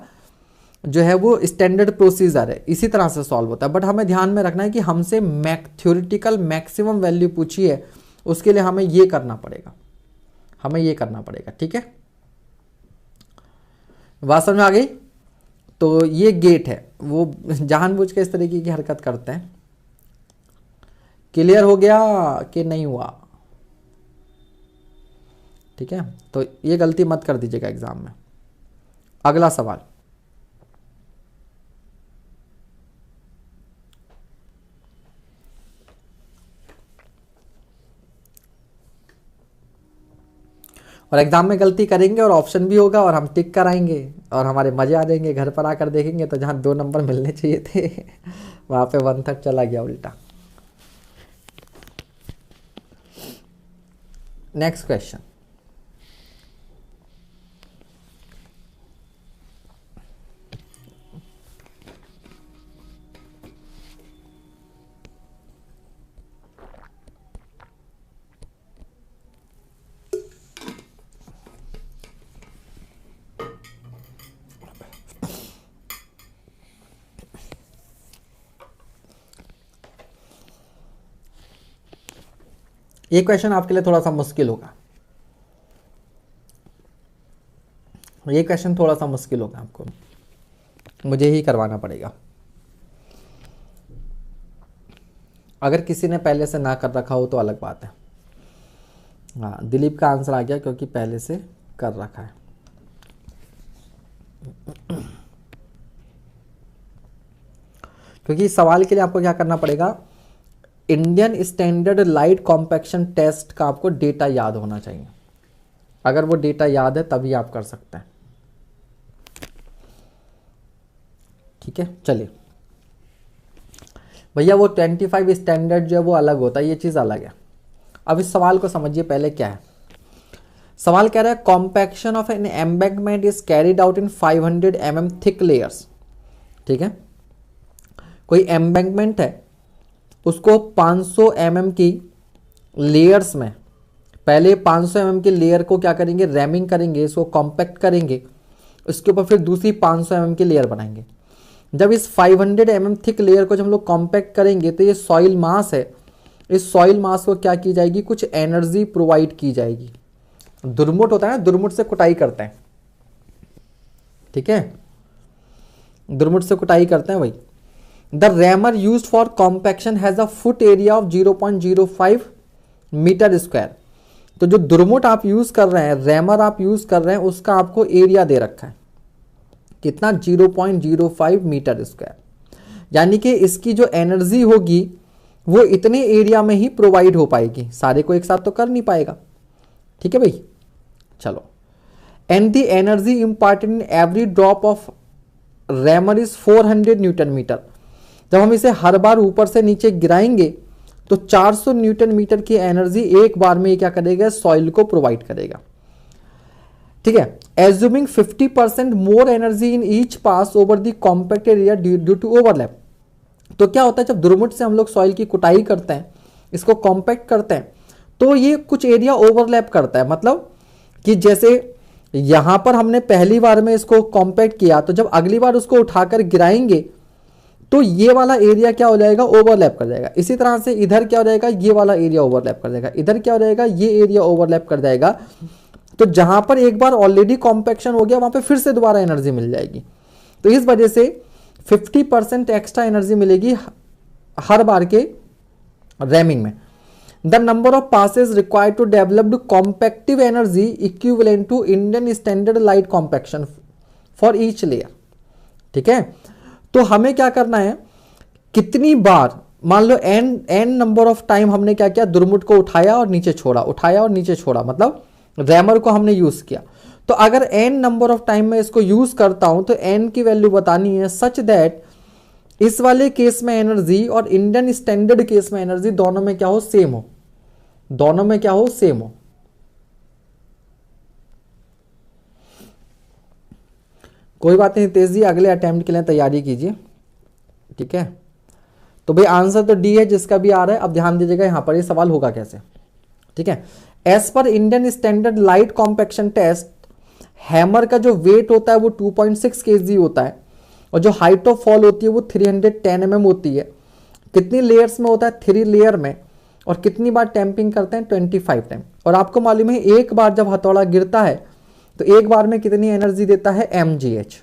जो है वो स्टैंडर्ड प्रोसीजर है, इसी तरह से सॉल्व होता है। बट हमें ध्यान में रखना है कि हमसे थ्योरेटिकल मैक्सिमम वैल्यू पूछी है, उसके लिए हमें ये करना पड़ेगा, हमें ये करना पड़ेगा। ठीक है, बात समझ में आ गई। तो ये गेट है, वो जानबूझ के इस तरीके की हरकत करते हैं। क्लियर हो गया कि नहीं हुआ? ठीक है, तो ये गलती मत कर दीजिएगा एग्जाम में। अगला सवाल, और एग्जाम में गलती करेंगे और ऑप्शन भी होगा और हम टिक कराएंगे और हमारे मजे आ जाएंगे। घर पर आकर देखेंगे तो जहां 2 नंबर मिलने चाहिए थे वहां पे 1/3 चला गया उल्टा। नेक्स्ट क्वेश्चन, ये क्वेश्चन आपके लिए थोड़ा सा मुश्किल होगा, ये क्वेश्चन थोड़ा सा मुश्किल होगा, आपको मुझे ही करवाना पड़ेगा। अगर किसी ने पहले से ना कर रखा हो तो अलग बात है। हाँ, दिलीप का आंसर आ गया क्योंकि पहले से कर रखा है। क्योंकि इस सवाल के लिए आपको क्या करना पड़ेगा, Indian standard light compaction test का आपको डेटा याद होना चाहिए। अगर वो डेटा याद है तभी आप कर सकते हैं। ठीक है, चलिए भैया, वो 25 स्टैंडर्ड जो है वो अलग होता है, ये चीज अलग है। अब इस सवाल को समझिए पहले क्या है। सवाल कह रहा है compaction of an embankment is carried out in 500 mm thick layers. ठीक है, कोई एम्बैंकमेंट है, उसको 500 mm की लेयर्स में, पहले 500 mm की लेयर को क्या करेंगे, रैमिंग करेंगे, इसको कॉम्पैक्ट करेंगे, उसके ऊपर फिर दूसरी 500 mm की लेयर बनाएंगे। जब इस 500 mm थिक लेयर को जब हम लोग कॉम्पैक्ट करेंगे तो ये सॉइल मास है, इस सॉइल मास को क्या की जाएगी, कुछ एनर्जी प्रोवाइड की जाएगी। दुरमुट होता है ना, दुरमुट से कुटाई करते हैं। ठीक है, दुरमुट से कुटाई करते हैं भाई। The rammer used for compaction has a foot area of 0.05 metre square. तो जो दुरमुट आप यूज कर रहे हैं, रैमर आप यूज कर रहे हैं, उसका आपको एरिया दे रखा है। कितना 0.05 मीटर स्क्वायर, यानी कि इसकी जो एनर्जी होगी वो इतने एरिया में ही प्रोवाइड हो पाएगी, सारे को एक साथ तो कर नहीं पाएगा। ठीक है भाई, चलो। And the energy imparted in every drop of rammer is 400 newton metre. जब हम इसे हर बार ऊपर से नीचे गिराएंगे तो 400 न्यूटन मीटर की एनर्जी एक बार में क्या करेगा, सॉइल को प्रोवाइड करेगा। ठीक है, assuming 50% more energy in each pass over the compact area due to overlap. तो क्या होता है, जब दुर्मुट से हम लोग सॉइल की कुटाई करते हैं, इसको कॉम्पैक्ट करते हैं, तो ये कुछ एरिया ओवरलैप करता है। मतलब कि जैसे यहां पर हमने पहली बार में इसको कॉम्पैक्ट किया, तो जब अगली बार उसको उठाकर गिराएंगे तो ये वाला एरिया क्या हो जाएगा, ओवरलैप कर जाएगा। इसी तरह से इधर क्या हो जाएगा, ये वाला एरिया ओवरलैप कर जाएगा, इधर क्या हो जाएगा, ये एरिया ओवरलैप कर जाएगा। तो जहां पर एक बार ऑलरेडी कॉम्पैक्शन हो गया वहां पे फिर से दोबारा एनर्जी मिल जाएगी। तो इस वजह से 50% एक्स्ट्रा एनर्जी मिलेगी हर बार के रैमिंग में। The number of passes required to developed compactive energy equivalent to Indian standard light compaction for each layer. ठीक है, तो हमें क्या करना है, कितनी बार, मान लो एन नंबर ऑफ टाइम हमने क्या किया, दुर्मुट को उठाया और नीचे छोड़ा, उठाया और नीचे छोड़ा, मतलब रैमर को हमने यूज किया। तो अगर एन नंबर ऑफ टाइम में इसको यूज करता हूं तो एन की वैल्यू बतानी है सच दैट इस वाले केस में एनर्जी और इंडियन स्टैंडर्ड केस में एनर्जी दोनों में क्या हो, सेम हो, दोनों में क्या हो, सेम हो। कोई बात नहीं तेज जी, अगले अटेम्प्ट के लिए तैयारी कीजिए। ठीक है, तो भाई आंसर तो डी है जिसका भी आ रहा है। अब ध्यान दीजिएगा यहां पर ये सवाल होगा कैसे। ठीक है, एज पर Indian standard light compaction test, hammer का जो वेट होता है वो 2.6 kg होता है और जो हाइट ऑफ फॉल होती है वो 310 mm होती है। कितनी लेयर्स में होता है, 3 लेयर में। और कितनी बार टैंपिंग करते हैं, 25 टाइम। और आपको मालूम है एक बार जब हथौड़ा गिरता है तो एक बार में कितनी एनर्जी देता है, mgh।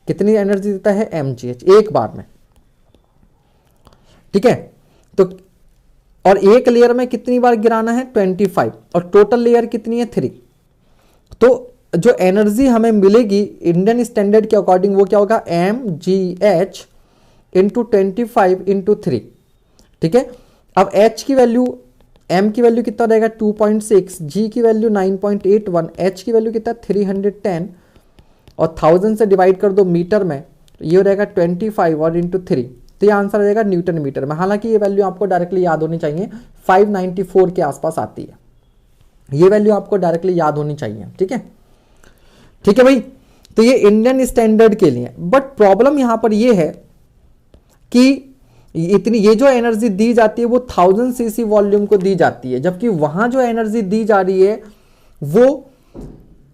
कितनी एनर्जी देता है, mgh, एक बार में। ठीक है, तो और एक लेयर में कितनी बार गिराना है, 25, और टोटल लेयर कितनी है, 3। तो जो एनर्जी हमें मिलेगी इंडियन स्टैंडर्ड के अकॉर्डिंग वो क्या होगा, mgh इंटू 25 इंटू 3। ठीक है, अब h की वैल्यू, m की वैल्यू कितना रहेगा, 2.6, g की वैल्यू 9.81, h की वैल्यू कितना 310 और 1000 से डिवाइड कर दो मीटर में, तो ये हो रहेगा 25 और इंटू 3। तो ये आंसर आ जाएगा न्यूटन मीटर में। हालांकि ये वैल्यू आपको डायरेक्टली याद होनी चाहिए, 594 के आसपास आती है। ये वैल्यू आपको डायरेक्टली याद होनी चाहिए। ठीक है, ठीक है भाई, तो ये इंडियन स्टैंडर्ड के लिए। बट प्रॉब्लम यहां पर ये है कि इतनी ये जो एनर्जी दी जाती है वो 1000 cc वॉल्यूम को दी जाती है, जबकि वहां जो एनर्जी दी जा रही है वो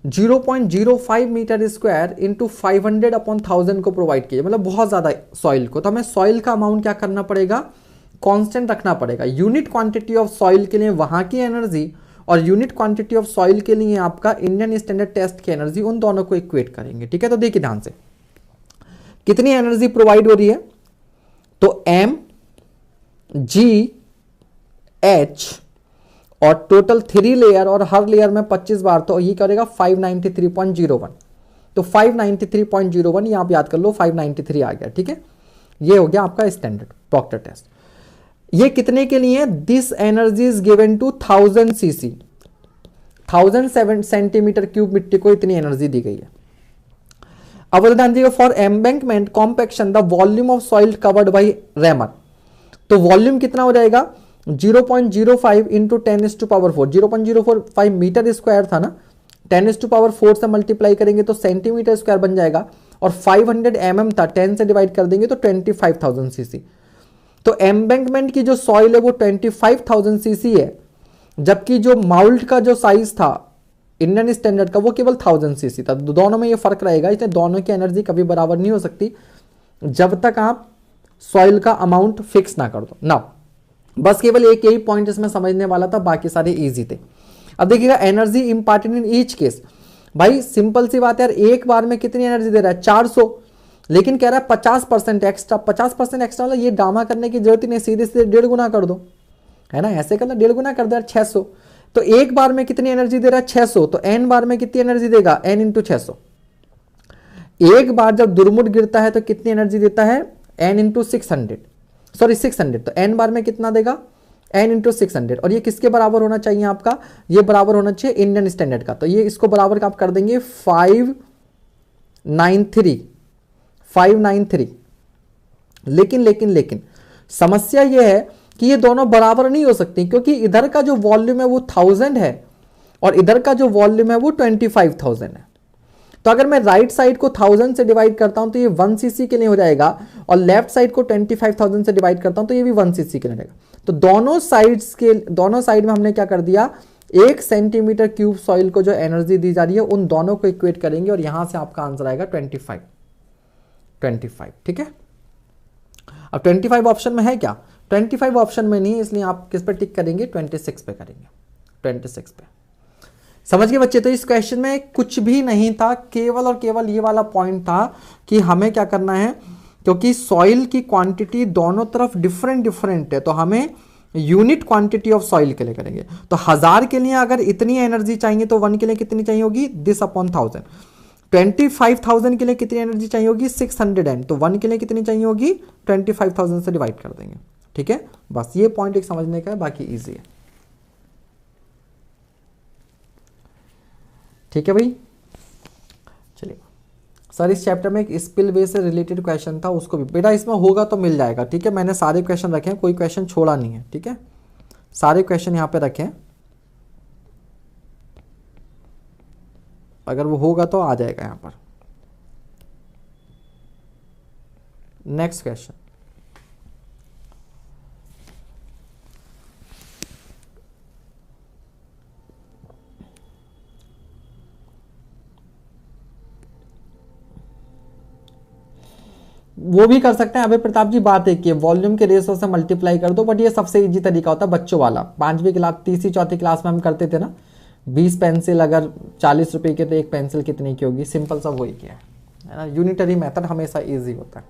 0.05 मीटर स्क्वायर इंटू 500 अपॉन 1000 को प्रोवाइड किया, मतलब बहुत ज्यादा सॉइल को। तो हमें सॉइल का अमाउंट क्या करना पड़ेगा, कांस्टेंट रखना पड़ेगा। यूनिट क्वांटिटी ऑफ सॉइल के लिए वहां की एनर्जी और यूनिट क्वांटिटी ऑफ सॉइल के लिए आपका इंडियन स्टैंडर्ड टेस्ट की एनर्जी, उन दोनों को इक्वेट करेंगे। ठीक है, तो देखिए ध्यान से कितनी एनर्जी प्रोवाइड हो रही है, तो mgh और टोटल 3 लेयर और हर लेयर में 25 बार, तो ये करेगा 593.01। तो 593.01 ये आप याद कर लो, 593 आ गया। ठीक है, ये हो गया आपका स्टैंडर्ड प्रॉक्टर टेस्ट। ये कितने के लिए, this energy is given to 1000 cc, 1007 centimetre cube मिट्टी को इतनी एनर्जी दी गई है। अब ध्यान दीजिएगा, for embankment compaction the volume of soil covered by rammer. तो वॉल्यूम कितना हो जाएगा, 0.05 इंटू 10⁴, 0.045 मीटर स्क्वायर था ना, 10⁴ से मल्टीप्लाई करेंगे तो सेंटीमीटर स्क्वायर बन जाएगा, और 500 mm था, 10 से डिवाइड कर देंगे तो 25,000 cc। तो एम्बैंकमेंट की जो सॉइल है वो 25,000 cc है, जबकि जो माउल्ट का जो साइज था इंडियन स्टैंडर्ड का वो केवल 1000 cc था। दोनों में ये फर्क रहेगा, इसलिए दोनों की एनर्जी कभी बराबर नहीं हो सकती जब तक आप सॉइल का अमाउंट फिक्स ना कर दो ना। बस केवल एक यही पॉइंट इसमें समझने वाला था, बाकी सारे इजी थे। अब देखिएगा, energy important in each case. भाई सिंपल सी बात है यार, एक बार में कितनी एनर्जी दे रहा है, 400, लेकिन कह रहा है 50% एक्स्ट्रा। 50% एक्स्ट्रा मतलब ये ड्रामा करने की जरूरत ही नहीं, सीधे सीधे 1.5 गुना कर दो, है ना, ऐसे करना 1.5 गुना कर दो यार, 600। तो एक बार में कितनी एनर्जी दे रहा है, 600, तो n बार में कितनी एनर्जी देगा, n इंटू 600। एक बार जब दुर्मुट गिरता है तो कितनी एनर्जी देता है, n इंटू 600, सॉरी 600, तो n बार में कितना देगा, n इंटू 600। और ये किसके बराबर होना चाहिए आपका, ये बराबर होना चाहिए इंडियन स्टैंडर्ड का। तो ये इसको बराबर का आप कर देंगे 593। लेकिन समस्या ये है कि ये दोनों बराबर नहीं हो सकती, क्योंकि इधर का जो वॉल्यूम है वो 1000 है और इधर का जो वॉल्यूम है वो 25000 है। तो अगर मैं राइट साइड को 1000 से डिवाइड करता हूं तो ये 1 cc के लिए हो जाएगा, और लेफ्ट साइड को 25000 से डिवाइड करता हूं तो ये भी 1 cc के लिए हो जाएगा। तो दोनों साइड में हमने क्या कर दिया, 1 सेंटीमीटर क्यूब सॉइल को जो एनर्जी दी जा रही है उन दोनों को इक्वेट करेंगे और यहां से आपका आंसर आएगा 25। ठीक है। अब 25 ऑप्शन में है क्या, 25 ऑप्शन में नहीं है, इसलिए आप किस पे टिक करेंगे, 26 पे करेंगे, 26 पे। समझ गए बच्चे। तो इस क्वेश्चन में कुछ भी नहीं था, केवल और केवल ये वाला पॉइंट था कि हमें क्या करना है, क्योंकि सॉइल की क्वांटिटी दोनों तरफ डिफरेंट है, तो हमें यूनिट क्वांटिटी ऑफ सॉइल के लिए करेंगे। तो 1000 के लिए अगर इतनी एनर्जी चाहिए तो 1 के लिए कितनी चाहिए होगी, दिस अपॉन 1000। 25000 के लिए कितनी एनर्जी चाहिए होगी, 600n, तो 1 के लिए कितनी चाहिए होगी, 25000 से डिवाइड कर देंगे। ठीक है, बस ये पॉइंट एक समझने का है, बाकी इजी है। ठीक है भाई, चलिए सर इस चैप्टर में एक स्पिलवे से रिलेटेड क्वेश्चन था, उसको भी बेटा इसमें होगा तो मिल जाएगा। ठीक है, मैंने सारे क्वेश्चन रखे हैं, कोई क्वेश्चन छोड़ा नहीं है। ठीक है, सारे क्वेश्चन यहाँ पे रखे हैं, अगर वो होगा तो आ जाएगा यहाँ पर। नेक्स्ट क्वेश्चन, वो भी कर सकते हैं। अभी प्रताप जी बात है कि वॉल्यूम के रेशो से मल्टीप्लाई कर दो, बट ये सबसे इजी तरीका होता है बच्चों वाला। 5वीं क्लास, तीसरी चौथी क्लास में हम करते थे ना, 20 पेंसिल अगर 40 रुपए के तो एक पेंसिल कितने की होगी, सिंपल सा वही किया है ना। यूनिटरी मेथड हमेशा इजी होता है।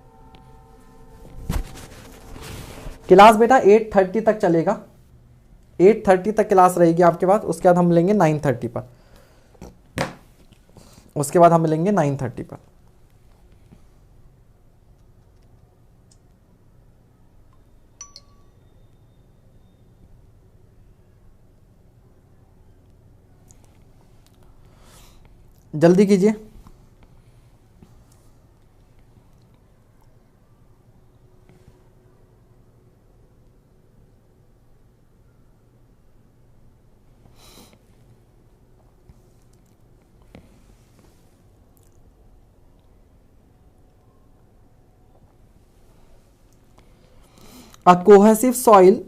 क्लास बेटा 8:30 तक चलेगा, 8:30 तक क्लास रहेगी आपके पास। उसके बाद हम मिलेंगे 9:30 पर, उसके बाद हम मिलेंगे 9:30 पर। जल्दी कीजिए। A cohesive soil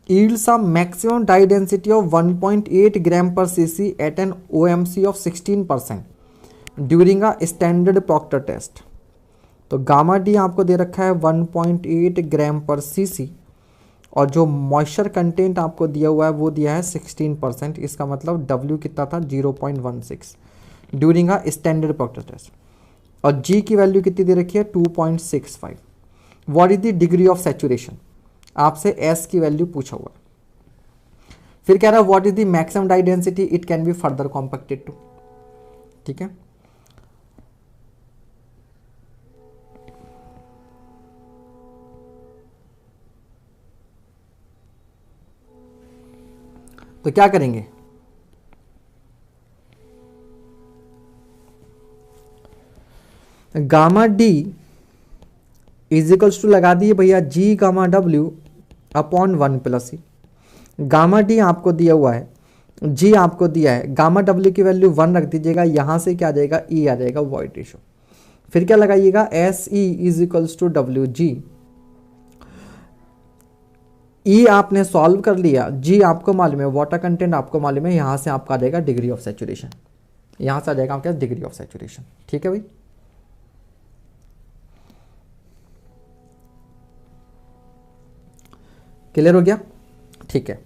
yields a maximum dye density of 1.8 gram per cc at an OMC of 16% during a standard Proctor test। तो गामा डी आपको दे रखा है 1.8 ग्राम पर सीसी, और जो मॉइस्चर कंटेंट आपको दिया हुआ है वो दिया है 16%। इसका मतलब W कितना था, 0.16 during a standard Proctor test. और G की वैल्यू कितनी दे रखी है, 2.65। What is the degree of saturation, आपसे S की वैल्यू पूछा हुआ है। फिर कह रहा है what is the maximum dry density, it can be further compacted to. ठीक है, तो क्या करेंगे, गामा डी इजिकल्स टू लगा दिए भैया G gamma W upon 1 plus e. Gamma d आपको दिया हुआ है, G आपको दिया है, गामा W की वैल्यू 1 रख दीजिएगा, यहां से क्या आ जाएगा, E आ जाएगा, वॉइड रेशो। फिर क्या लगाइएगा, SE equals to WG। E आपने सॉल्व कर लिया, G आपको मालूम है, वाटर कंटेंट आपको मालूम है, यहां से आपका आ जाएगा डिग्री ऑफ सैचुरेशन, यहां से आ जाएगा आपके डिग्री ऑफ सैचुरेशन। ठीक है भाई, क्लियर हो गया। ठीक है,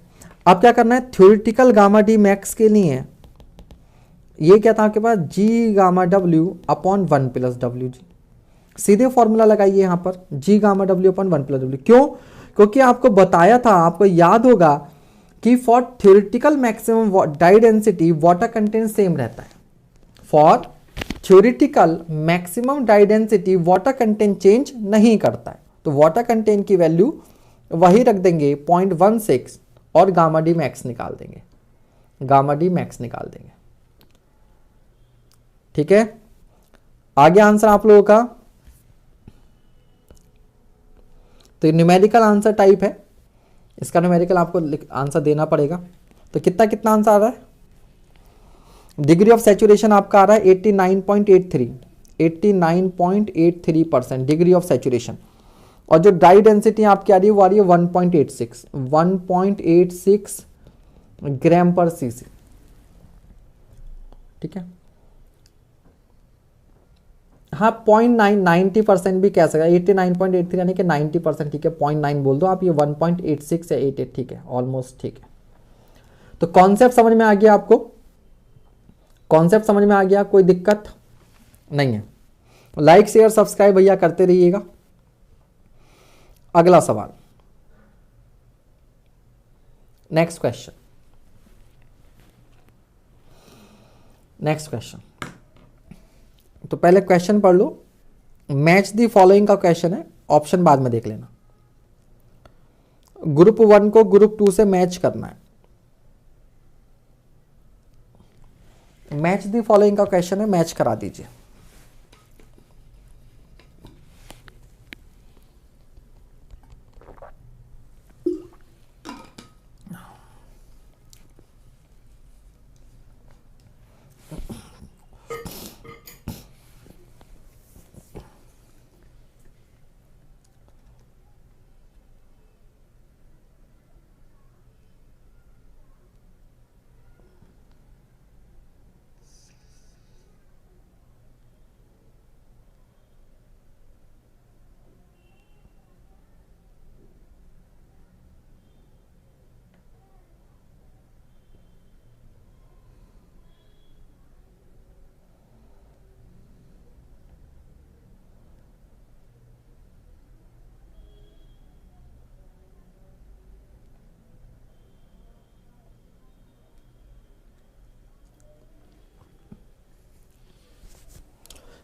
अब क्या करना है, थ्योरेटिकल गामा डी मैक्स के लिए ये क्या था आपके पास, G gamma W upon 1 plus WG। सीधे फॉर्मूला लगाइए यहां पर, G gamma W upon 1 plus W। क्यों, क्योंकि आपको बताया था, आपको याद होगा कि for theoretical maximum dry density water content same रहता है। For theoretical maximum dry density water content change नहीं करता है, तो वाटर कंटेंट की वैल्यू वही रख देंगे 0.16 और गामा डी मैक्स निकाल देंगे, गामा डी मैक्स निकाल देंगे। ठीक है, आगे आंसर आप लोगों का, तो न्यूमेरिकल आंसर टाइप है, इसका न्यूमेरिकल आपको आंसर देना पड़ेगा। तो कितना कितना आंसर आ रहा है, डिग्री ऑफ सैचुरेशन आपका आ रहा है 89.83, 89.83% डिग्री ऑफ सैचुरेशन, और जो डाई डेंसिटी आपकी आ रही है वो आ रही है 1.86 ग्राम पर सीसी। ठीक है, हाँ 0.9 90% भी कह सकते हैं, 89.83 यानी कि 90%, ठीक है 0.9 बोल दो आप, ये 1.86 या 88, ठीक है ऑलमोस्ट ठीक है। तो कॉन्सेप्ट समझ में आ गया आपको, कॉन्सेप्ट समझ में आ गया, कोई दिक्कत नहीं है। लाइक शेयर सब्सक्राइब भैया करते रहिएगा। अगला सवाल, नेक्स्ट क्वेश्चन, नेक्स्ट क्वेश्चन। तो पहले क्वेश्चन पढ़ लो, मैच दी फॉलोइंग का क्वेश्चन है, ऑप्शन बाद में देख लेना। ग्रुप 1 को ग्रुप 2 से मैच करना है, मैच दी फॉलोइंग का क्वेश्चन है, मैच करा दीजिए।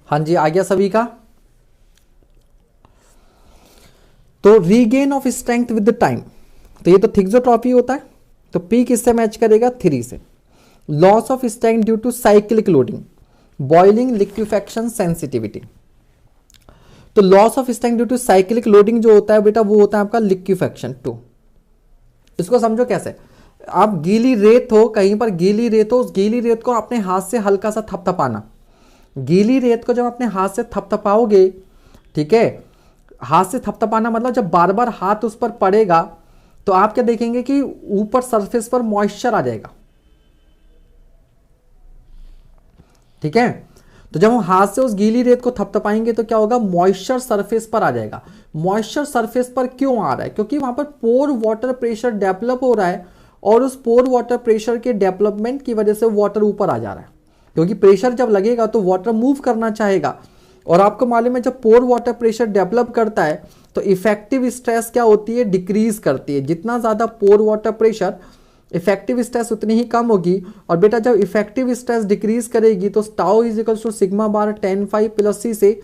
हाँ जी, आ गया सभी का। तो regain of strength with time, तो ये तो थिक्सोट्रॉपी होता है, तो पी किससे मैच करेगा, 3 से। Loss of strength due to cyclic loading, boiling, liquefaction, sensitivity. तो loss of strength due to cyclic loading जो होता है बेटा, वो होता है आपका लिक्विफेक्शन 2। इसको समझो कैसे, आप गीली रेत हो, कहीं पर गीली रेत हो, उस गीली रेत को अपने हाथ से हल्का सा थपथपाना, गीली रेत को जब अपने हाथ से थपथपाओगे, ठीक है, हाथ से थपथपाना मतलब जब बार बार हाथ उस पर पड़ेगा तो आप क्या देखेंगे कि ऊपर सरफेस पर मॉइस्चर आ जाएगा। ठीक है, तो जब हम हाथ से उस गीली रेत को थपथपाएंगे तो क्या होगा, मॉइस्चर सरफेस पर आ जाएगा। मॉइस्चर सरफेस पर क्यों आ रहा है, क्योंकि वहां पर पोर वाटर प्रेशर डेवलप हो रहा है, और उस पोर वाटर प्रेशर के डेवलपमेंट की वजह से वाटर ऊपर आ जा रहा है, क्योंकि प्रेशर जब लगेगा तो वाटर मूव करना चाहेगा। और आपको मालूम है जब पोर वाटर प्रेशर डेवलप करता है तो इफेक्टिव स्ट्रेस क्या होती है, डिक्रीज करती है। जितना ज़्यादा पोर वाटर प्रेशर, इफेक्टिव स्ट्रेस उतनी ही कम होगी। और बेटा जब इफेक्टिव स्ट्रेस डिक्रीज करेगी तो tau is equal to sigma bar 10 plus c से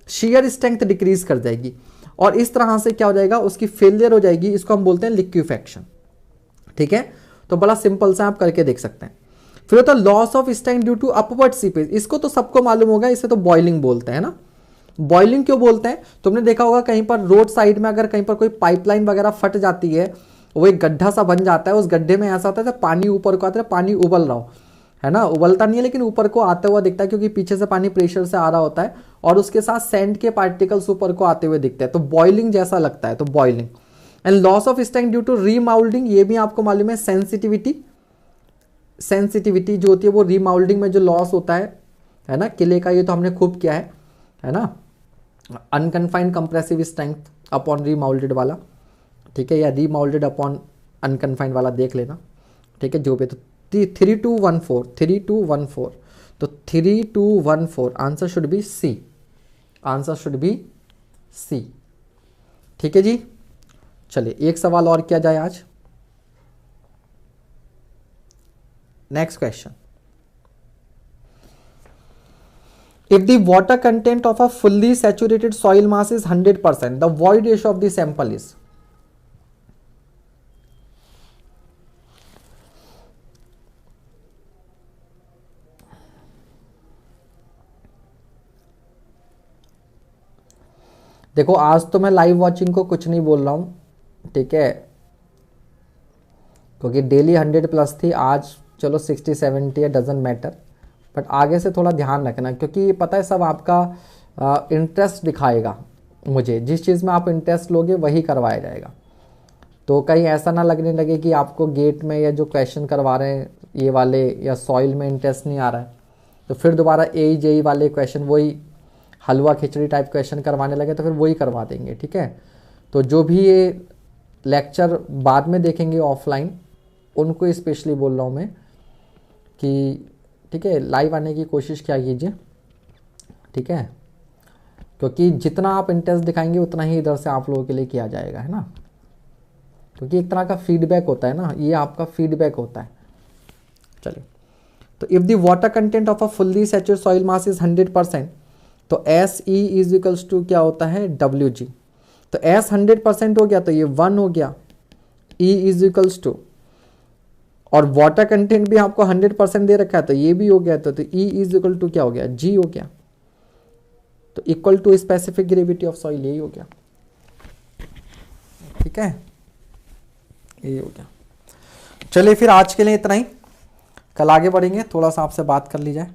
शेयर स्ट्रेंथ डिक्रीज कर जाएगी, और इस तरह से क्या हो जाएगा, उसकी फेलियर हो जाएगी। इसको हम बोलते हैं लिक्विफेक्शन। ठीक है, तो बड़ा सिंपल सा आप करके देख सकते हैं। फिर होता है loss of strength due to upward seepage, इसको तो सबको मालूम होगा, इसे तो बॉइलिंग बोलते हैं ना। बॉइलिंग क्यों बोलते हैं, तुमने देखा होगा कहीं पर रोड साइड में अगर कहीं पर कोई पाइपलाइन वगैरह फट जाती है, वो एक गड्ढा सा बन जाता है, उस गड्ढे में ऐसा होता है पानी ऊपर को आता है, पानी उबल रहा हो, है ना, उबलता नहीं है लेकिन ऊपर को आता हुआ दिखता है, क्योंकि पीछे से पानी प्रेशर से आ रहा होता है, और उसके साथ सैंड के पार्टिकल्स ऊपर को आते हुए दिखते हैं, तो बॉइलिंग जैसा लगता है, तो boiling. And loss of strength due to remoulding, ये भी आपको मालूम है। सेंसिटिविटी, सेंसिटिविटी जो होती है वो रीमाउल्डिंग में जो लॉस होता है ना, किले का, ये तो हमने खूब किया है ना। अनकन्फाइंड कंप्रेसिव स्ट्रेंथ अपॉन रीमाउल्डेड वाला, ठीक है, या रीमाउल्डेड अपॉन अनकन्फाइंड वाला देख लेना, ठीक है, जो भी। तो 3214 तो 3214 answer should be C, answer should be C. ठीक है जी, चलिए एक सवाल और किया जाए आज। Next question, If the water content of a fully saturated soil mass is 100%, the void ratio of the sample is. देखो आज तो मैं लाइव वॉचिंग को कुछ नहीं बोल रहा हूँ, ठीक है, क्योंकि डेली 100+ थी, आज चलो 60-70 है, डजेंट मैटर, बट आगे से थोड़ा ध्यान रखना, क्योंकि पता है सब आपका इंटरेस्ट दिखाएगा मुझे, जिस चीज़ में आप इंटरेस्ट लोगे वही करवाया जाएगा। तो कहीं ऐसा ना लगने लगे कि आपको गेट में या जो क्वेश्चन करवा रहे हैं ये वाले या सॉइल में इंटरेस्ट नहीं आ रहा है, तो फिर दोबारा AEJE वाले क्वेश्चन वही हलवा खिचड़ी टाइप क्वेश्चन करवाने लगे तो फिर वही करवा देंगे, ठीक है। तो जो भी ये लेक्चर बाद में देखेंगे ऑफलाइन, उनको स्पेशली बोल रहा हूँ मैं कि ठीक है, लाइव आने की कोशिश क्या कीजिए, ठीक है, क्योंकि जितना आप इंटरेस्ट दिखाएंगे उतना ही इधर से आप लोगों के लिए किया जाएगा, है ना, क्योंकि एक तरह का फीडबैक होता है ना, ये आपका फीडबैक होता है। चलिए, तो if the water content of a fully saturated soil mass is 100%, तो SE इज इक्वल्स टू क्या होता है, WG। तो S 100% हो गया तो ये 1 हो गया, E इज इक्वल्स टू, और वाटर कंटेंट भी आपको 100% दे रखा है तो ये भी हो गया, तो E इज इक्वल टू क्या हो गया, G हो गया, तो equal to specific gravity of soil, यही हो गया, ठीक है, यही हो गया। चलिए फिर आज के लिए इतना ही, कल आगे बढ़ेंगे, थोड़ा सा आपसे बात कर ली जाए।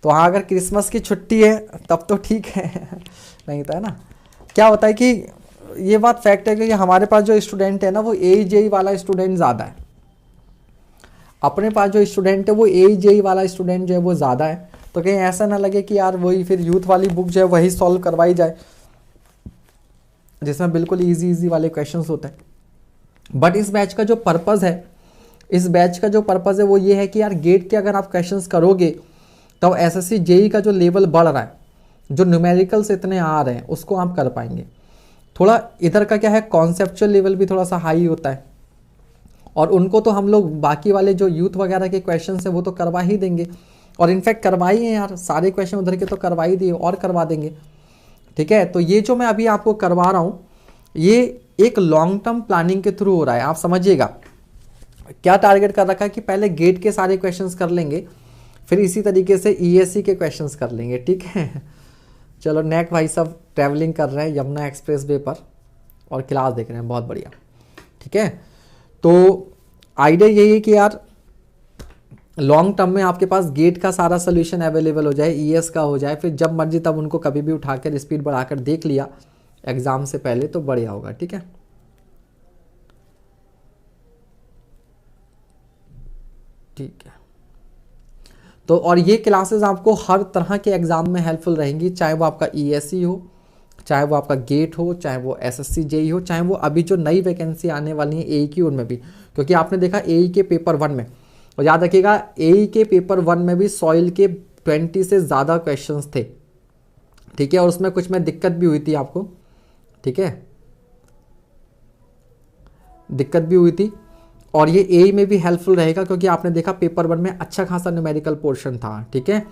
तो हाँ, अगर क्रिसमस की छुट्टी है तब तो ठीक है नहीं तो है ना, क्या होता है कि ये बात फैक्ट है कि हमारे पास जो स्टूडेंट है ना वो AEJE वाला स्टूडेंट ज़्यादा है, अपने पास जो स्टूडेंट है वो AEJE वाला स्टूडेंट जो है वो ज़्यादा है। तो कहीं ऐसा ना लगे कि यार वही फिर यूथ वाली बुक जो है वही सॉल्व करवाई जाए, जिसमें बिल्कुल ईजी वाले क्वेश्चंस होते हैं। बट इस बैच का जो पर्पज़ है, इस बैच का जो पर्पज़ है वो ये है कि यार गेट के अगर आप क्वेश्चंस करोगे तो SSC JEE का जो लेवल बढ़ रहा है, जो न्यूमेरिकल्स इतने आ रहे हैं उसको आप कर पाएंगे। थोड़ा इधर का क्या है, कॉन्सेप्चुअल लेवल भी थोड़ा सा हाई होता है, और उनको तो हम लोग बाकी वाले जो यूथ वगैरह के क्वेश्चन है वो तो करवा ही देंगे, और इनफैक्ट करवाई हैं यार, सारे क्वेश्चन उधर के तो करवा ही दिए और करवा देंगे, ठीक है। तो ये जो मैं अभी आपको करवा रहा हूँ ये एक लॉन्ग टर्म प्लानिंग के थ्रू हो रहा है। आप समझिएगा क्या टारगेट कर रखा है कि पहले गेट के सारे क्वेश्चंस कर लेंगे, फिर इसी तरीके से ESC के क्वेश्चंस कर लेंगे, ठीक है। चलो नेक भाई सब ट्रैवलिंग कर रहे हैं यमुना एक्सप्रेस वे पर और क्लास देख रहे हैं, बहुत बढ़िया, ठीक है। तो आइडिया यही है कि यार लॉन्ग टर्म में आपके पास गेट का सारा सोल्यूशन अवेलेबल हो जाए, ES का हो जाए, फिर जब मर्जी तब उनको कभी भी उठाकर स्पीड बढ़ाकर देख लिया एग्जाम से पहले तो बढ़िया होगा, ठीक है। ठीक है, तो और ये क्लासेस आपको हर तरह के एग्जाम में हेल्पफुल रहेंगी, चाहे वो आपका ESC हो, चाहे वो आपका गेट हो, चाहे वो SSC JEE हो, चाहे वो अभी जो नई वैकेंसी आने वाली है AE की उनमें भी, क्योंकि आपने देखा AE के पेपर 1 में, और याद रखिएगा AE के पेपर 1 में भी सॉइल के 20 से ज़्यादा क्वेश्चंस थे, ठीक है, और उसमें कुछ में दिक्कत भी हुई थी आपको, ठीक है, दिक्कत भी हुई थी, और ये AE में भी हेल्पफुल रहेगा क्योंकि आपने देखा पेपर 1 में अच्छा खासा न्यूमेरिकल पोर्शन था, ठीक है।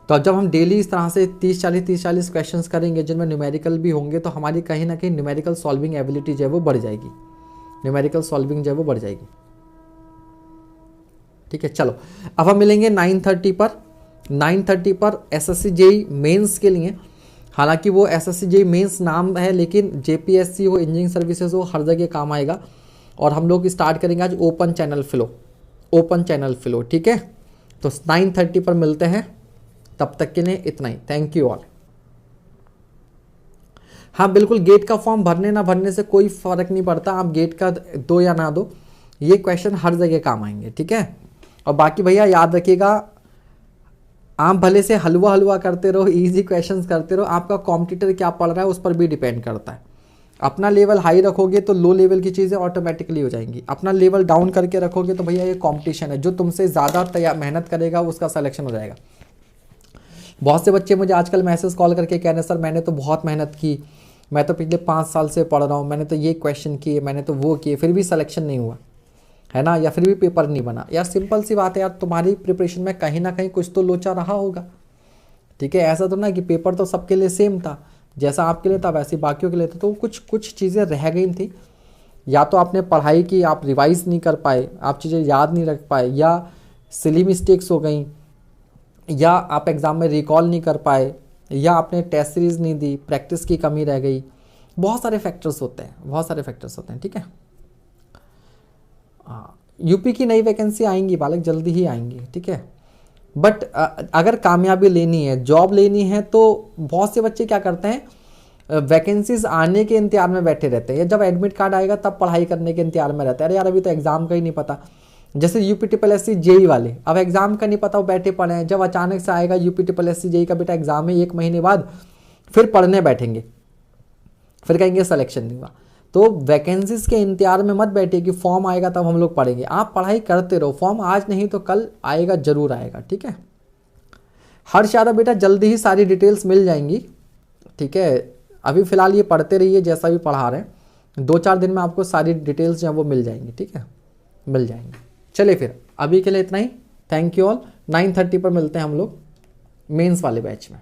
तो जब हम डेली इस तरह से 30-40 क्वेश्चंस करेंगे जिनमें न्यूमेरिकल भी होंगे तो हमारी कहीं ना कहीं न्यूमेरिकल सॉल्विंग एबिलिटी जो है वो बढ़ जाएगी, न्यूमेरिकल सॉल्विंग जो है वो बढ़ जाएगी, ठीक है। चलो अब हम मिलेंगे 9:30 पर SSC JEE मेंस के लिए। हालांकि वो SSC JEE मेंस नाम है, लेकिन JPSC हो, इंजीनियरिंग सर्विसेज हो, हर जगह काम आएगा। और हम लोग स्टार्ट करेंगे आज ओपन चैनल फ्लो, ठीक है। तो 9:30 पर मिलते हैं, तब तक के लिए इतना ही, थैंक यू ऑल। हाँ बिल्कुल, गेट का फॉर्म भरने ना भरने से कोई फर्क नहीं पड़ता, आप गेट का दो या ना दो, ये क्वेश्चन हर जगह काम आएंगे, ठीक है। और बाकी भैया याद रखिएगा, आप भले से हलवा करते रहो, इजी क्वेश्चंस करते रहो, आपका कॉम्पिटिटर क्या पढ़ रहा है उस पर भी डिपेंड करता है। अपना लेवल हाई रखोगे तो लो लेवल की चीज़ें ऑटोमेटिकली हो जाएंगी, अपना लेवल डाउन करके रखोगे तो भैया ये कंपटीशन है, जो तुमसे ज़्यादा मेहनत करेगा उसका सिलेक्शन हो जाएगा। बहुत से बच्चे मुझे आजकल मैसेज कॉल करके कह रहे हैं सर मैंने तो बहुत मेहनत की, मैं तो पिछले 5 साल से पढ़ रहा हूँ, मैंने तो ये क्वेश्चन किए, मैंने तो वो किए, फिर भी सिलेक्शन नहीं हुआ। है ना, या फिर भी पेपर नहीं बना। यार सिंपल सी बात है यार, तुम्हारी प्रिपरेशन में कहीं ना कहीं कुछ तो लोचा रहा होगा, ठीक है। ऐसा तो ना कि पेपर तो सबके लिए सेम था, जैसा आपके लिए था वैसे बाकियों के लिए था, तो कुछ कुछ चीज़ें रह गई थी। या तो आपने पढ़ाई की, आप रिवाइज नहीं कर पाए, आप चीज़ें याद नहीं रख पाए, या सिली मिस्टेक्स हो गई, या आप एग्ज़ाम में रिकॉल नहीं कर पाए, या आपने टेस्ट सीरीज़ नहीं दी, प्रैक्टिस की कमी रह गई। बहुत सारे फैक्टर्स होते हैं, बहुत सारे फैक्टर्स होते हैं, ठीक है। हाँ, यूपी की नई वैकेंसी आएंगी बालक, जल्दी ही आएंगी, ठीक है। बट अगर कामयाबी लेनी है, जॉब लेनी है, तो बहुत से बच्चे क्या करते हैं, वैकेंसीज आने के इंतजार में बैठे रहते हैं, या जब एडमिट कार्ड आएगा तब पढ़ाई करने के इंतजार में रहते हैं। अरे यार अभी तो एग्जाम का ही नहीं पता, जैसे UP triple S C JE वाले, अब एग्जाम का नहीं पता, वो बैठे पढ़े हैं। जब अचानक से आएगा UP triple S C JE का बेटा एग्जाम है 1 महीने बाद, फिर पढ़ने बैठेंगे, फिर कहेंगे सिलेक्शन नहीं हुआ। तो वैकेंसीज के इंतजार में मत बैठिए कि फॉर्म आएगा तब हम लोग पढ़ेंगे। आप पढ़ाई करते रहो, फॉर्म आज नहीं तो कल आएगा, जरूर आएगा, ठीक है। हर्ष यादव बेटा जल्दी ही सारी डिटेल्स मिल जाएंगी, ठीक है। अभी फिलहाल ये पढ़ते रहिए जैसा भी पढ़ा रहे हैं, 2-4 दिन में आपको सारी डिटेल्स जो है वो मिल जाएंगी, ठीक है, मिल जाएंगी। चलिए फिर अभी के लिए इतना ही, थैंक यू ऑल। 9:30 पर मिलते हैं हम लोग मेंस वाले बैच में।